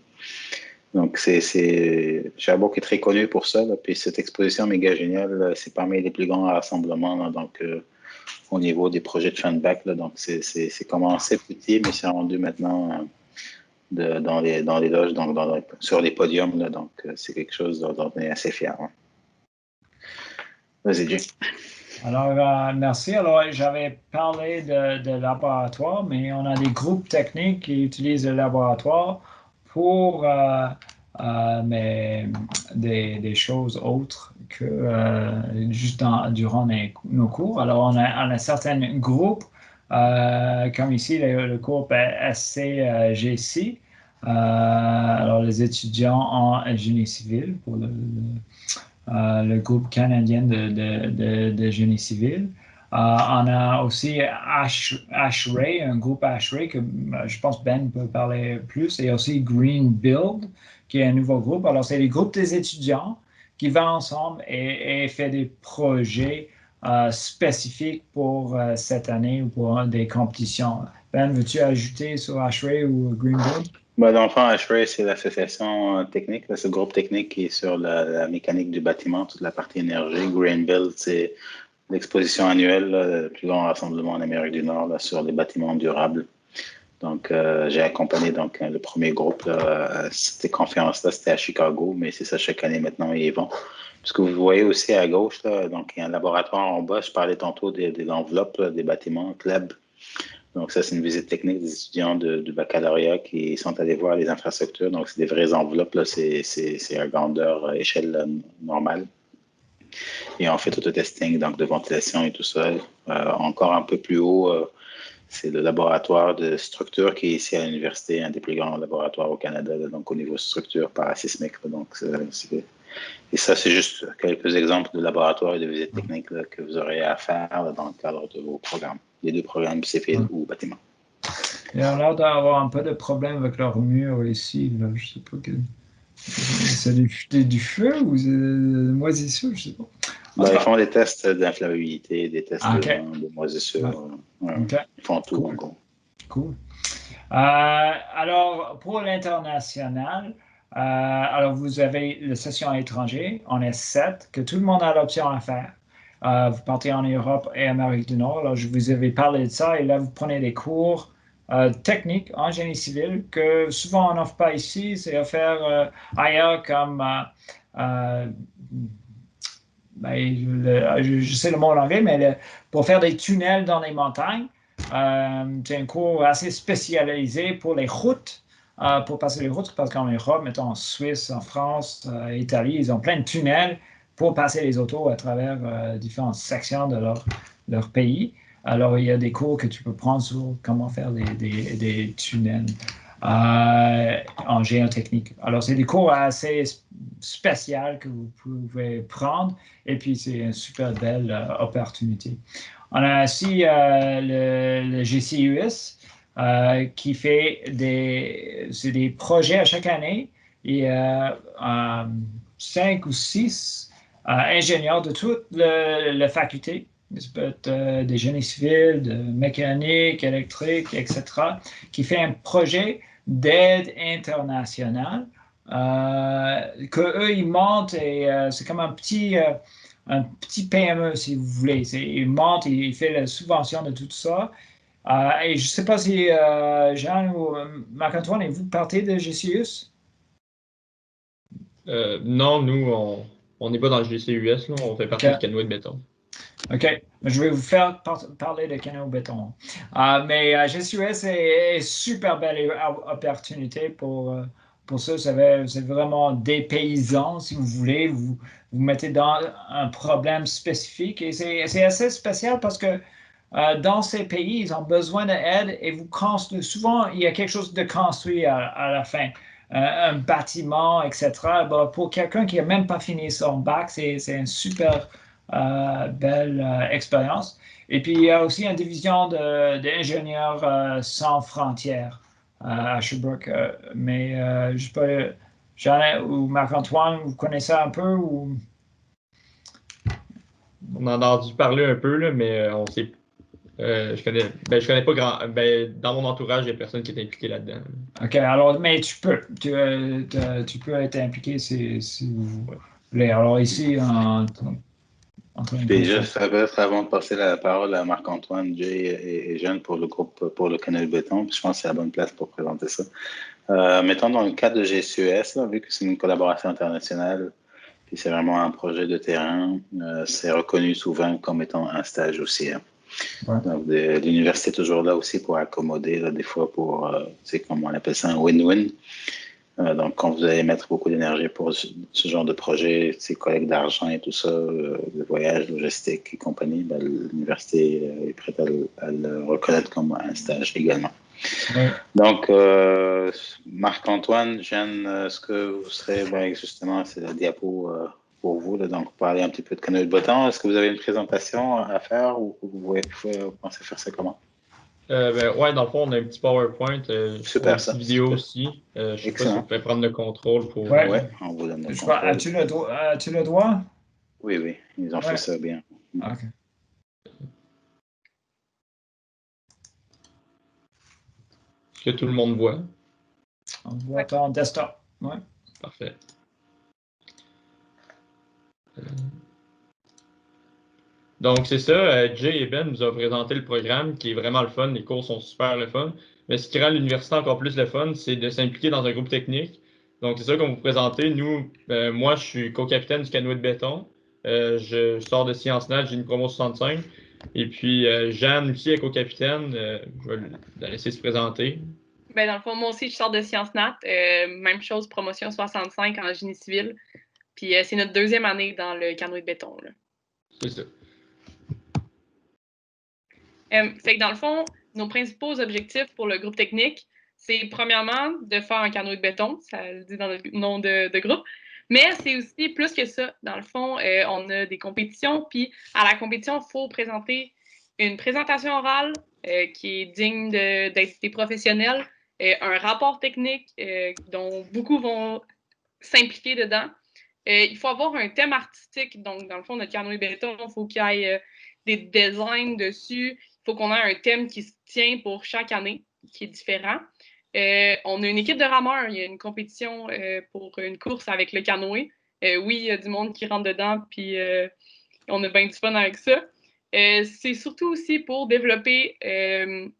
Donc, Sherbrooke est très connu pour ça. Là, puis cette exposition méga géniale, c'est parmi les plus grands rassemblements là, donc, au niveau des projets de Fenback. Là, donc, c'est commencé petit, mais c'est rendu maintenant dans les loges, donc sur les podiums. Là, donc, c'est quelque chose dont on est assez fiers. Hein. Vas-y, Jay. Alors, merci. Alors, j'avais parlé de laboratoire, mais on a des groupes techniques qui utilisent le laboratoire pour des choses autres que juste durant nos cours. Alors, on a certains groupes, comme ici le groupe SCGC, alors les étudiants en génie civil pour le groupe canadien de génie civil. On a aussi ASHRAE, un groupe ASHRAE que je pense Ben peut parler plus, et aussi Green Build, qui est un nouveau groupe. Alors, c'est les groupes des étudiants qui vont ensemble et font des projets spécifiques pour cette année ou pour des compétitions. Ben, veux-tu ajouter sur ASHRAE ou Green Build? Dans le fond, ASHRAE, c'est l'association technique, là, c'est le groupe technique qui est sur la mécanique du bâtiment, toute la partie énergie. Green Build, c'est l'exposition annuelle, là, le plus grand rassemblement en Amérique du Nord là, sur les bâtiments durables. Donc, j'ai accompagné le premier groupe. Là, cette conférence-là, c'était à Chicago, mais c'est ça chaque année maintenant, ils y vont. Parce que vous voyez aussi à gauche, là, donc il y a un laboratoire en bas. Je parlais tantôt des enveloppes, là, des bâtiments, CLEB. Donc, ça, c'est une visite technique des étudiants du baccalauréat qui sont allés voir les infrastructures. Donc, c'est des vraies enveloppes. Là, c'est à grandeur, échelle là, normale. Et on fait tout le testing, donc de ventilation et tout ça. Encore un peu plus haut, c'est le laboratoire de structure qui est ici à l'université, un des plus grands laboratoires au Canada, là, donc au niveau structure parasismique. Là, donc, et ça, c'est juste quelques exemples de laboratoires et de visites techniques là, que vous aurez à faire là, dans le cadre de vos programmes. Les 2 programmes civil ou bâtiment. Il y a l'air d'avoir un peu de problème avec leur mur ici. Là. Je sais pas c'est du feu ou de moisissure, je sais pas. Ils font des tests d'inflammabilité, des tests de moisissure. Okay. Ils font tout. Cool. Cool. Alors, pour l'international, alors vous avez la session étrangère, on est 7, que tout le monde a l'option à faire. Vous partez en Europe et Amérique du Nord. Alors, je vous avais parlé de ça et là, vous prenez des cours techniques en génie civil que souvent on n'offre pas ici. C'est offert ailleurs comme, je sais le mot en anglais, mais pour faire des tunnels dans les montagnes. c'est un cours assez spécialisé pour les routes, pour passer les routes, parce qu'en Europe, mettons en Suisse, en France, Italie, ils ont plein de tunnels pour passer les autos à travers différentes sections de leur pays. Alors, il y a des cours que tu peux prendre sur comment faire des tunnels en géotechnique. Alors, c'est des cours assez spéciaux que vous pouvez prendre et puis c'est une super belle opportunité. On a aussi le GCUS qui fait des projets à chaque année et 5 ou 6 ingénieurs de toute la faculté. Ça peut être des génies civils, de mécanique, électrique, etc., qui fait un projet d'aide internationale qu'eux, ils montent et c'est comme un petit PME, si vous voulez. Il monte, il fait la subvention de tout ça. Et je ne sais pas si Jean ou Marc-Antoine, vous partez de GCUS? Non, nous, on n'est pas dans le GCUS, là, on fait partie du canoë de béton. OK. Je vais vous faire parler de canaux béton. Mais GCUS est super belle opportunité pour ça. C'est vraiment des paysans, si vous voulez. Vous mettez dans un problème spécifique. Et c'est assez spécial parce que dans ces pays, ils ont besoin d'aide et souvent, il y a quelque chose de construit à la fin. Un bâtiment, etc. Bon, pour quelqu'un qui n'a même pas fini son bac, c'est une super belle expérience. Et puis, il y a aussi une division d'ingénieurs sans frontières à Sherbrooke. Mais je ne sais pas, Jean ou Marc-Antoine, vous connaissez ça un peu ou... On en a entendu parler un peu, là, mais on sait. Je connais pas grand. Dans mon entourage, il n'y a personne qui est impliqué là-dedans. OK, alors, mais tu peux être impliqué si vous voulez. Alors, ici, Puis juste avant de passer la parole à Marc-Antoine, Jay et Jeanne pour le groupe, pour le canal béton, puis je pense que c'est la bonne place pour présenter ça. Mettons dans le cadre de GCUS, là, vu que c'est une collaboration internationale, puis c'est vraiment un projet de terrain, c'est reconnu souvent comme étant un stage aussi. Hein. Ouais. Donc, l'université est toujours là aussi pour accommoder, là, des fois pour, comme on appelle ça, un win-win. Donc, quand vous allez mettre beaucoup d'énergie pour ce genre de projet, collecte d'argent et tout ça, le voyage, logistique et compagnie, ben, l'université est prête à le reconnaître comme un stage également. Ouais. Donc, Marc-Antoine, Jeanne, est-ce que vous serez, justement, c'est la diapo pour vous, là, donc parler un petit peu de canal de béton. Est-ce que vous avez une présentation à faire ou vous pensez faire ça comment? Ouais, dans le fond, on a un petit PowerPoint, super, une petite vidéo super. Aussi. Je sais pas si vous pouvez prendre le contrôle pour. Ouais, on vous donne le contrôle. As-tu le droit? Oui, ils ont fait ça bien. OK. Est-ce que tout le monde voit? On voit ton desktop. Ouais. Parfait. Donc, c'est ça. Jay et Ben nous ont présenté le programme qui est vraiment le fun. Les cours sont super le fun. Mais ce qui rend l'université encore plus le fun, c'est de s'impliquer dans un groupe technique. Donc, c'est ça qu'on vous présenter. Nous, moi, je suis co-capitaine du canoë de béton. Je sors de Sciences Nat, j'ai une promo 65. Et puis, Jeanne aussi est co-capitaine. Je vais la laisser se présenter. Ben, dans le fond, moi aussi, je sors de Sciences Nat. Même chose, promotion 65 en génie civil. Puis, c'est notre deuxième année dans le canoë de béton. C'est ça. Fait que dans le fond, nos principaux objectifs pour le groupe technique, c'est premièrement de faire un canoë de béton, ça le dit dans le nom de groupe, mais c'est aussi plus que ça. Dans le fond, on a des compétitions, puis à la compétition, il faut présenter une présentation orale qui est digne d'être des professionnels, un rapport technique dont beaucoup vont s'impliquer dedans. Il faut avoir un thème artistique, donc dans le fond, notre canoë béton, il faut qu'il y ait des designs dessus. Il faut qu'on ait un thème qui se tient pour chaque année, qui est différent. On a une équipe de rameurs. Il y a une compétition pour une course avec le canoë. Oui, il y a du monde qui rentre dedans, puis on a bien du fun avec ça. C'est surtout aussi pour développer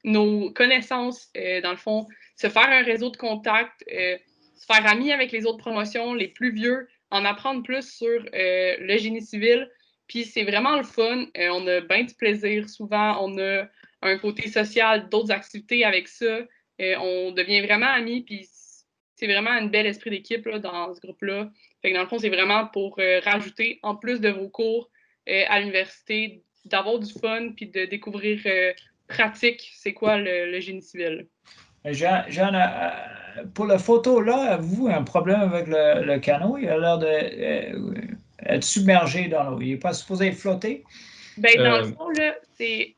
nos connaissances, dans le fond, se faire un réseau de contacts, se faire ami avec les autres promotions, les plus vieux, en apprendre plus sur le génie civil. Puis c'est vraiment le fun. On a bien du plaisir. Souvent, on a un côté social, d'autres activités avec ça. On devient vraiment amis, puis c'est vraiment un bel esprit d'équipe dans ce groupe-là. Fait que dans le fond, c'est vraiment pour rajouter, en plus de vos cours à l'université, d'avoir du fun, puis de découvrir pratique, c'est quoi le génie civil. Jeanne, pour la photo, là, avez-vous un problème avec le canot? Il a l'air d'être submergé dans l'eau. Il n'est pas supposé flotter? Ben, dans le fond, là, c'est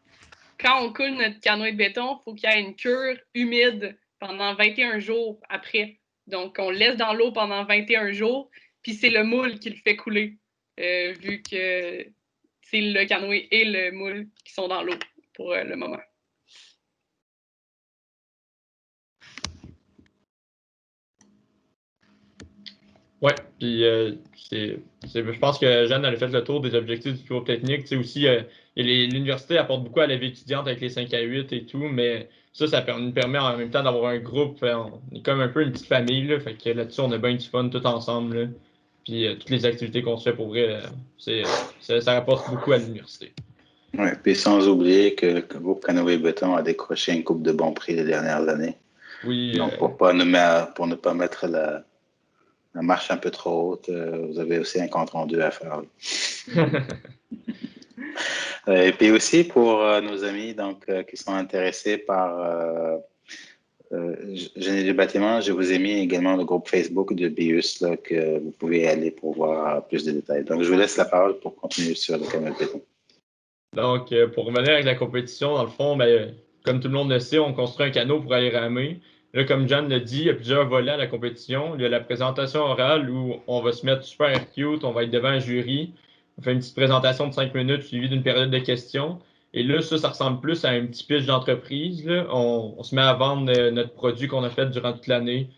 quand on coule notre canoë de béton, il faut qu'il y ait une cure humide pendant 21 jours après. Donc, on le laisse dans l'eau pendant 21 jours, puis c'est le moule qui le fait couler, vu que c'est le canoë et le moule qui sont dans l'eau pour le moment. Oui, puis je pense que Jeanne a fait le tour des objectifs du cours technique. Tu sais, aussi, l'université apporte beaucoup à la vie étudiante avec les 5 à 8 et tout, mais ça nous permet en même temps d'avoir un groupe. On est comme un peu une petite famille, là, fait que là-dessus, on a bien du fun tout ensemble. Là. Puis toutes les activités qu'on se fait pour vrai, ça rapporte beaucoup à l'université. Oui, puis sans oublier que le groupe Canoë Béton a décroché une coupe de bons prix les dernières années. Oui. Donc, pour ne pas mettre la marche un peu trop haute, vous avez aussi un compte rendu à faire. Et puis aussi pour nos amis donc, qui sont intéressés par génie du bâtiment, je vous ai mis également le groupe Facebook de BIUS là, que vous pouvez aller pour voir plus de détails. Donc, je vous laisse la parole pour continuer sur le canoë béton. Donc, pour revenir avec la compétition, dans le fond, ben, comme tout le monde le sait, on construit un canot pour aller ramer. Là, comme Jeanne l'a dit, il y a plusieurs volets à la compétition. Il y a la présentation orale où on va se mettre super cute, on va être devant un jury. On fait une petite présentation de 5 minutes suivie d'une période de questions. Et là, ça ressemble plus à un petit pitch d'entreprise. On se met à vendre notre produit qu'on a fait durant toute l'année.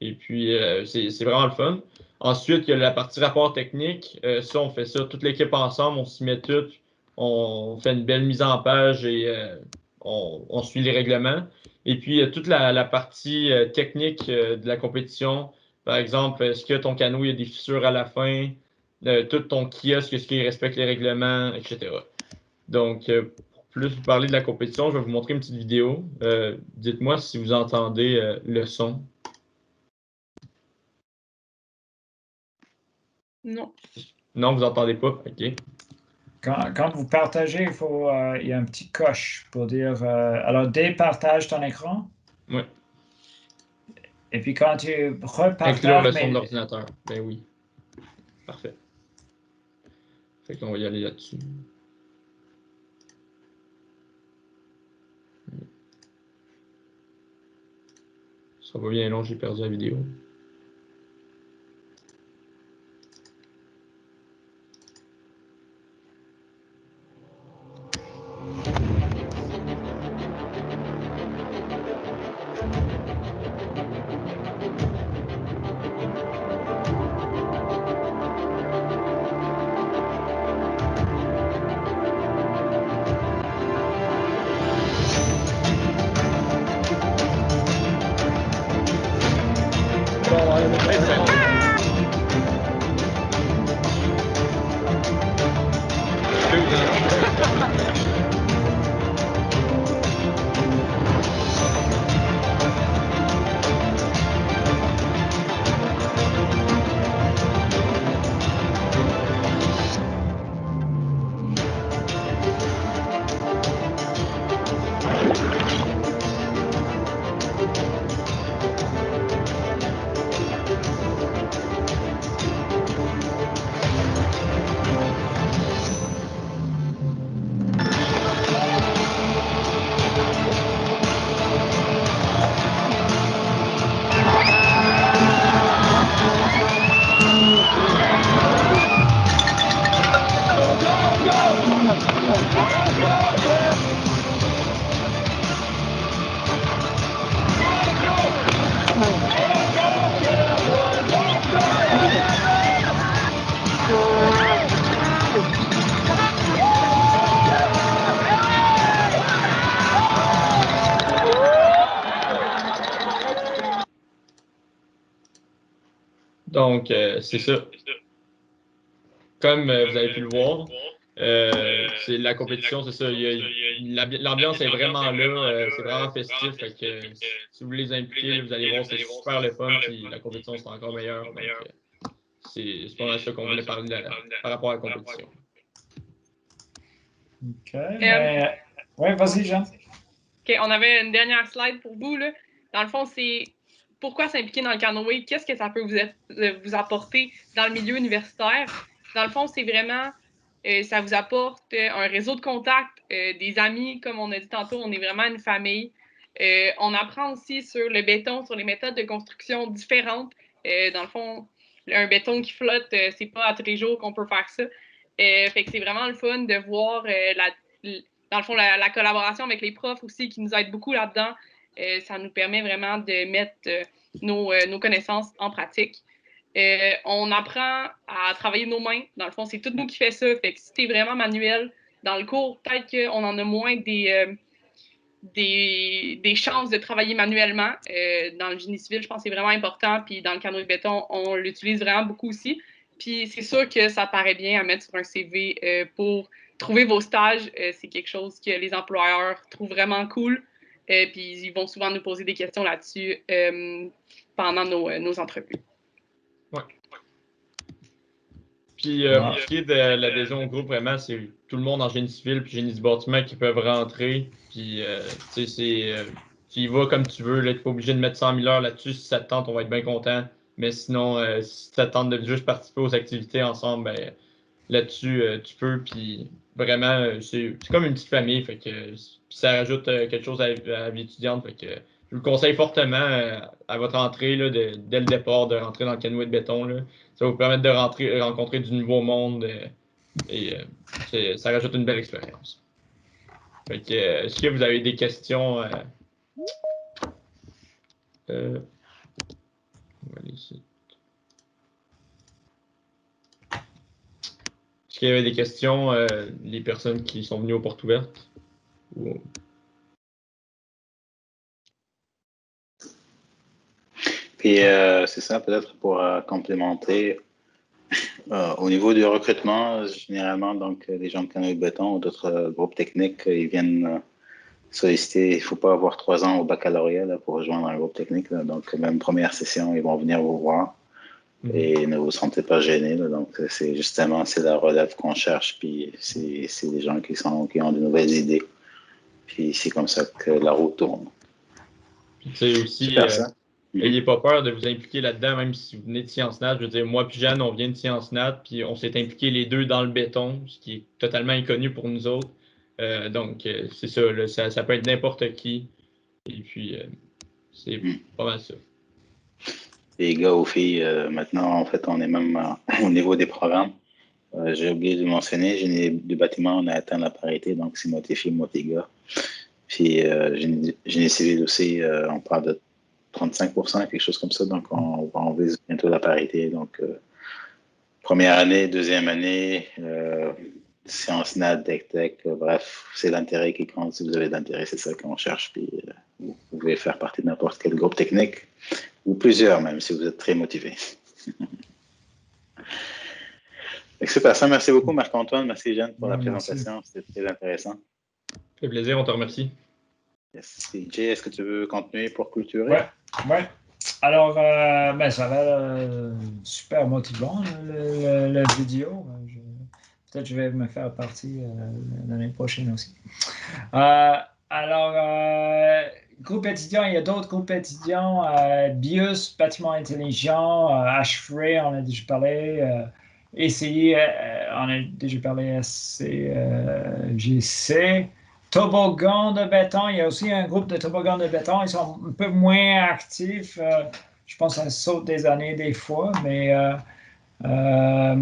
Et puis, c'est vraiment le fun. Ensuite, il y a la partie rapport technique. Ça, on fait ça, toute l'équipe ensemble, on s'y met toutes. On fait une belle mise en page et on suit les règlements. Et puis, toute la partie technique de la compétition, par exemple, est-ce que ton canot il y a des fissures à la fin, tout ton kiosque, est-ce qu'il respecte les règlements, etc. Donc, pour plus vous parler de la compétition, je vais vous montrer une petite vidéo. Dites-moi si vous entendez le son. Non. Non, vous n'entendez pas? OK. Quand vous partagez, il y a un petit coche pour dire alors départage ton écran. Oui. Et puis quand tu repartages. Inclure le son de l'ordinateur. Ben oui. Parfait. Fait qu'on va y aller là-dessus. Ça va bien long, j'ai perdu la vidéo. Donc, c'est ça. Comme vous avez pu le voir, C'est la compétition, c'est ça. L'ambiance est vraiment là. C'est vraiment festif. Fait que, si vous voulez les impliquer, vous allez voir, c'est super le fun. Puis la compétition, c'est encore meilleur. Donc, c'est pas mal ça qu'on voulait parler par rapport à la compétition. OK. Oui, vas-y, Jean. OK, on avait une dernière slide pour vous. Là. Dans le fond, c'est pourquoi s'impliquer dans le canoë? Qu'est-ce que ça peut vous apporter dans le milieu universitaire? Dans le fond, c'est vraiment, ça vous apporte un réseau de contacts, des amis, comme on a dit tantôt, on est vraiment une famille. On apprend aussi sur le béton, sur les méthodes de construction différentes. Dans le fond, un béton qui flotte, c'est pas à tous les jours qu'on peut faire ça. Fait que c'est vraiment le fun de voir dans le fond, la collaboration avec les profs aussi qui nous aident beaucoup là-dedans. Ça nous permet vraiment de mettre nos connaissances en pratique. On apprend à travailler nos mains. Dans le fond, c'est tout nous qui fait ça. Fait que si t'es vraiment manuel, dans le cours, peut-être qu'on en a moins des chances de travailler manuellement. Dans le génie civil, je pense que c'est vraiment important. Puis dans le canoë de béton, on l'utilise vraiment beaucoup aussi. Puis c'est sûr que ça paraît bien à mettre sur un CV pour trouver vos stages. C'est quelque chose que les employeurs trouvent vraiment cool. Puis ils vont souvent nous poser des questions là-dessus pendant nos entrevues. Ouais. Puis pour ce qui est de l'adhésion au groupe, vraiment, c'est tout le monde en génie civil puis génie du bâtiment qui peuvent rentrer. Puis tu sais, tu y vas comme tu veux. Tu n'es pas obligé de mettre 100 000 heures là-dessus. Si ça te tente, on va être bien content. Mais sinon, si ça te tente de juste participer aux activités ensemble, ben, là-dessus, tu peux. Puis vraiment, c'est comme une petite famille. Fait que ça rajoute quelque chose à la vie étudiante. Fait que je vous conseille fortement à votre entrée, là, dès le départ, de rentrer dans le canoë de béton. Là. Ça va vous permettre de rencontrer du nouveau monde et ça rajoute une belle expérience. Fait que, est-ce que vous avez des questions? On va aller ici. Est-ce qu'il y avait des questions, les personnes qui sont venues aux portes ouvertes? Ou... Puis c'est ça, peut-être pour complémenter. Au niveau du recrutement, généralement, donc les gens de canoë de béton ou d'autres groupes techniques, ils viennent solliciter. Il ne faut pas avoir 3 ans au baccalauréat là, pour rejoindre un groupe technique. Là. Donc, même première session, ils vont venir vous voir et ne vous sentez pas gêné. Là. Donc, c'est justement la relève qu'on cherche. Puis, c'est des gens qui ont de nouvelles idées. Puis, c'est comme ça que la roue tourne. C'est aussi. N'ayez pas peur de vous impliquer là-dedans, même si vous venez de Sciences Nat. Je veux dire, moi et Jeanne, on vient de Sciences Nat, puis on s'est impliqués les deux dans le béton, ce qui est totalement inconnu pour nous autres. Donc, c'est ça, là, ça peut être n'importe qui. Et puis, c'est pas mal ça. Les gars ou filles, maintenant, en fait, on est même au niveau des programmes. J'ai oublié de mentionner, génie du bâtiment, on a atteint la parité, donc c'est moitié filles, moitié gars. Puis, génie civil aussi, on parle de 35%, quelque chose comme ça. Donc, on vise bientôt la parité. Donc, première année, deuxième année, Sciences Nat, Tech, bref, c'est l'intérêt qui compte. Si vous avez de l'intérêt, c'est ça qu'on cherche. Puis, vous pouvez faire partie de n'importe quel groupe technique, ou plusieurs même, si vous êtes très motivé. Super, ça. Merci beaucoup, Marc-Antoine. Merci, Jeanne, pour la présentation. C'était très intéressant. Ça fait plaisir, on te remercie. Yes. Jay, est-ce que tu veux continuer pour clôturer? Oui. Alors, ça va être super motivant, la vidéo. Peut-être que je vais me faire partie l'année prochaine aussi. Alors, groupe étudiant, il y a d'autres groupes étudiants. BIUS, bâtiment intelligent, HFRE, on a déjà parlé. ECI, on a déjà parlé, SCGC. Toboggan de béton, il y a aussi un groupe de toboggan de béton. Ils sont un peu moins actifs. Je pense que ça saute des années des fois, mais ça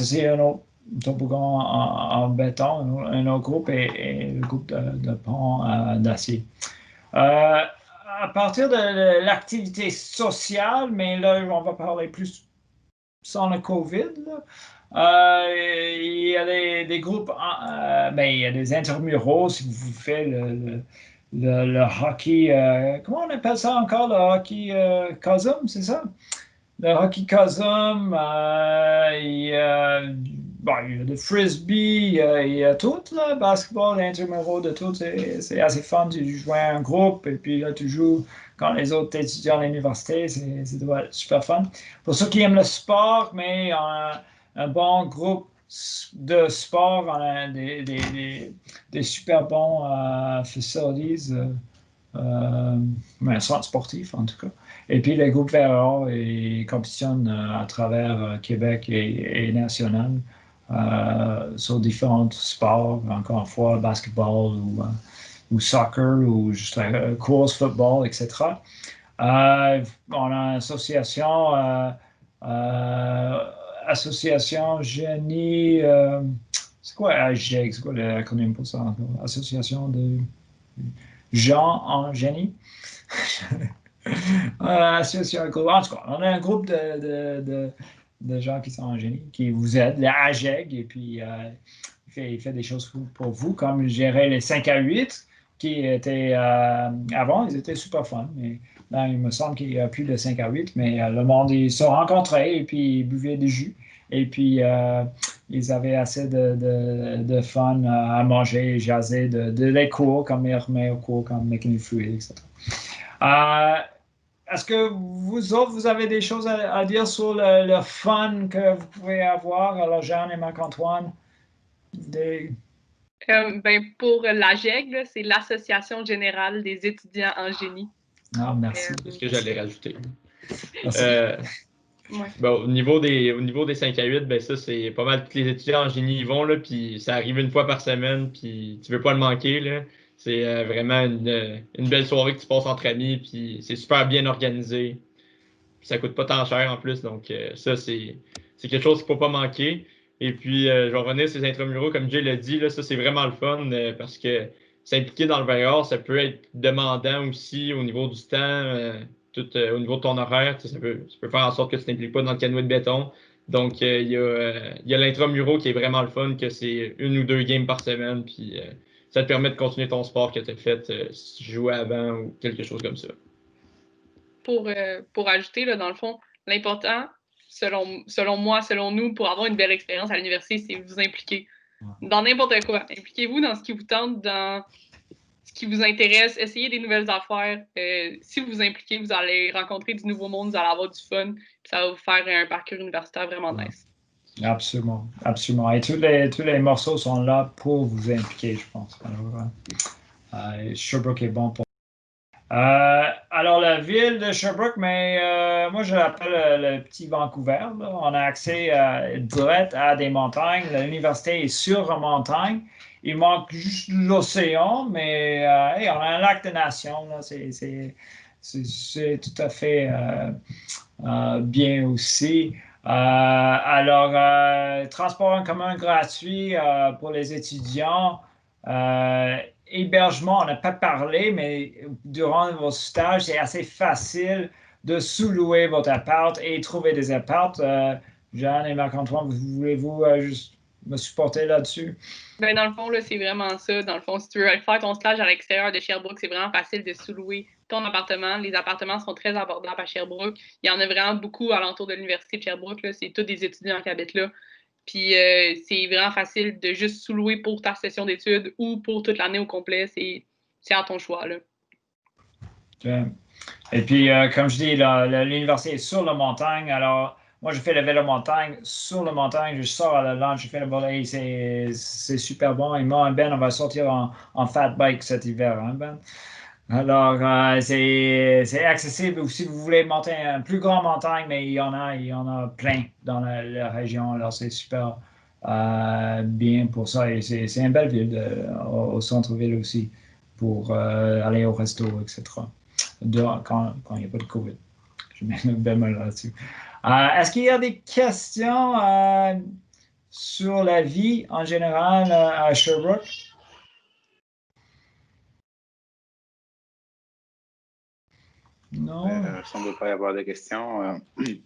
c'est un autre toboggan en béton, un autre groupe et le groupe de pont d'acier. À partir de l'activité sociale, mais là on va parler plus sans le COVID, là. Il y a des groupes, il y a des intramuraux, si vous faites le hockey, comment on appelle ça encore, le hockey COSM, c'est ça? Le hockey COSM, il y a bon, il y a de frisbee, il y a tout, là, basketball, intramuraux, de tout. C'est assez fun. Tu joues en groupe et puis là, tu joues quand les autres étudiants à l'université. Ça doit être super fun. Pour ceux qui aiment le sport, mais un bon groupe de sport, on a des super bons facilities, un centre sportif en tout cas. Et puis les groupes VRA ils compétitionnent à travers Québec et national sur différents sports, encore une fois, basketball ou soccer ou juste course, football, etc. On a une association génie, c'est quoi AGEG? C'est quoi l'acronyme pour ça encore? Association de gens en génie. Association, en tout cas, on a un groupe de gens qui sont en génie, qui vous aident, les AGEG, et puis il fait des choses pour vous, comme gérer les 5 à 8, qui étaient, avant, ils étaient super fun, mais là, il me semble qu'il n'y a plus de 5 à 8, mais le monde, ils se rencontraient, et puis ils buvaient du jus, et puis ils avaient assez de fun à manger, jaser de les cours, comme les meilleurs cours, comme mécanique fluide, etc. Est-ce que vous autres, vous avez des choses à dire sur le fun que vous pouvez avoir? Alors, Jeanne et Marc-Antoine, pour l'AGEG, c'est l'Association générale des étudiants en génie. Ah, merci. C'est ce que j'allais rajouter. Ouais. Bon, au niveau des 5 à 8, ben ça, c'est pas mal tous les étudiants en génie y vont, là, puis ça arrive une fois par semaine, puis tu veux pas le manquer, là. C'est vraiment une belle soirée que tu passes entre amis, puis c'est super bien organisé. Puis ça coûte pas tant cher en plus, donc ça, c'est quelque chose qu'il faut pas manquer. Et puis, je vais revenir sur les intramuraux, comme Jay l'a dit, là, ça, c'est vraiment le fun, parce que s'impliquer dans le VR, ça peut être demandant aussi au niveau du temps, au niveau de ton horaire, ça peut faire en sorte que tu t'impliques pas dans le canoë de béton. Donc, il y a l'intramuraux qui est vraiment le fun, que c'est 1 ou 2 games par semaine, puis ça te permet de continuer ton sport que tu as fait si tu jouais avant ou quelque chose comme ça. Pour ajouter, là, dans le fond, l'important, selon moi, selon nous, pour avoir une belle expérience à l'université, c'est vous impliquer dans n'importe quoi. Impliquez-vous dans ce qui vous tente, dans ce qui vous intéresse, essayez des nouvelles affaires. Si vous vous impliquez, vous allez rencontrer du nouveau monde, vous allez avoir du fun, puis ça va vous faire un parcours universitaire vraiment nice. Absolument, absolument. Et tous les morceaux sont là pour vous impliquer, je pense. Alors, Sherbrooke est bon pour. Alors, la ville de Sherbrooke, mais moi, je l'appelle le petit Vancouver. Là. On a accès direct à des montagnes. L'université est sur une montagne. Il manque juste l'océan, mais hey, on a un lac de nation. Là. C'est tout à fait bien aussi. Alors, transport en commun gratuit pour les étudiants. Hébergement, on n'a pas parlé, mais durant vos stages, c'est assez facile de sous-louer votre appart et trouver des apparts. Jeanne et Marc-Antoine, voulez-vous juste me supporter là-dessus? Ben, dans le fond, là, c'est vraiment ça. Dans le fond, si tu veux faire ton stage à l'extérieur de Sherbrooke, c'est vraiment facile de sous-louer ton appartement. Les appartements sont très abordables à Sherbrooke. Il y en a vraiment beaucoup alentour de l'université de Sherbrooke. Là. C'est tous des étudiants qui habitent là. Puis c'est vraiment facile de juste sous-louer pour ta session d'études ou pour toute l'année au complet. C'est à ton choix. Là. Et puis, comme je dis, l'université est sur la montagne. Alors, moi, je fais le vélo montagne sur la montagne. Je sors à la lunch, je fais le volley. C'est super bon. Et moi et Ben, on va sortir en fat bike cet hiver, hein, Ben? Alors, c'est accessible. Ou si vous voulez monter une plus grande montagne, mais il y en a plein dans la région. Alors, c'est super bien pour ça. Et c'est une belle ville au centre-ville aussi pour aller au resto, etc. Quand il n'y a pas de COVID. Je mets le bémol là-dessus. Est-ce qu'il y a des questions sur la vie en général à Sherbrooke? Non. Il ne semble pas y avoir de questions.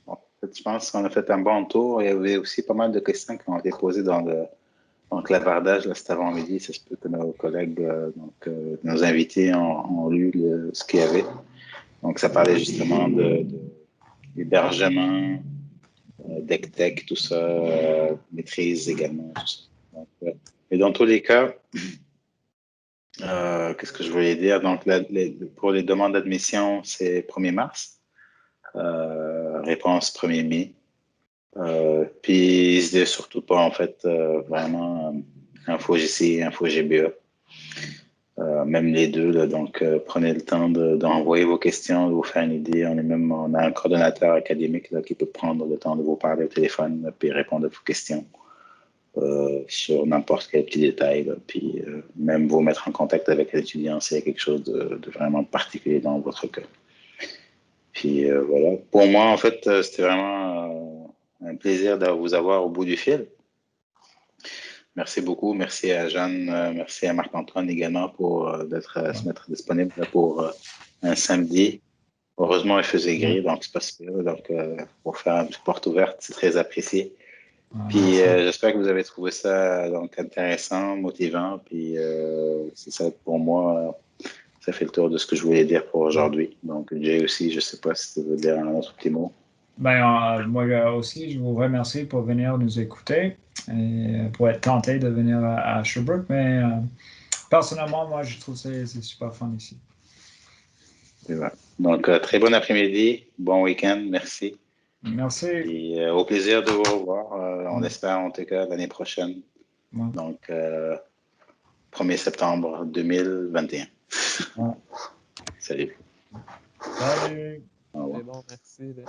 En fait, je pense qu'on a fait un bon tour. Il y avait aussi pas mal de questions qui ont été posées dans le clavardage cet avant-midi. Ça se peut que nos collègues, nos invités ont lu ce qu'il y avait. Donc, ça parlait justement d'hébergement, deck tech, tout ça, maîtrise également, tout ça. Donc, et dans tous les cas, qu'est-ce que je voulais dire? Donc, pour les demandes d'admission, c'est 1er mars. Réponse 1er mai. Puis, n'hésitez surtout pas, en fait, vraiment, info GC, info GBE. Même les deux, là, donc prenez le temps d'envoyer vos questions, de vous faire une idée. On a un coordonnateur académique là, qui peut prendre le temps de vous parler au téléphone là, puis répondre à vos questions sur n'importe quel petit détail. Là, puis même vous mettre en contact avec l'étudiant s'il y a quelque chose de vraiment particulier dans votre cas. Puis voilà. Pour moi, en fait, c'était vraiment un plaisir de vous avoir au bout du fil. Merci beaucoup. Merci à Jeanne, merci à Marc-Antoine également pour se mettre disponible pour un samedi. Heureusement, il faisait gris, donc c'est pas super. Donc, pour faire une porte ouverte, c'est très apprécié. Puis, j'espère que vous avez trouvé ça donc intéressant, motivant. Puis, c'est ça pour moi. Ça fait le tour de ce que je voulais dire pour aujourd'hui. Donc, Jay aussi, je ne sais pas si tu veux dire un autre petit mot. Ben, moi aussi, je vous remercie pour venir nous écouter et pour être tenté de venir à Sherbrooke. Mais personnellement, moi, je trouve que c'est super fun ici. Voilà. Donc, très bon après-midi, bon week-end, merci. Merci. Et au plaisir de vous revoir. On espère en tout cas l'année prochaine. Ouais. Donc, 1er septembre 2021. Ouais. Salut. Salut. Au revoir. C'est bon, merci.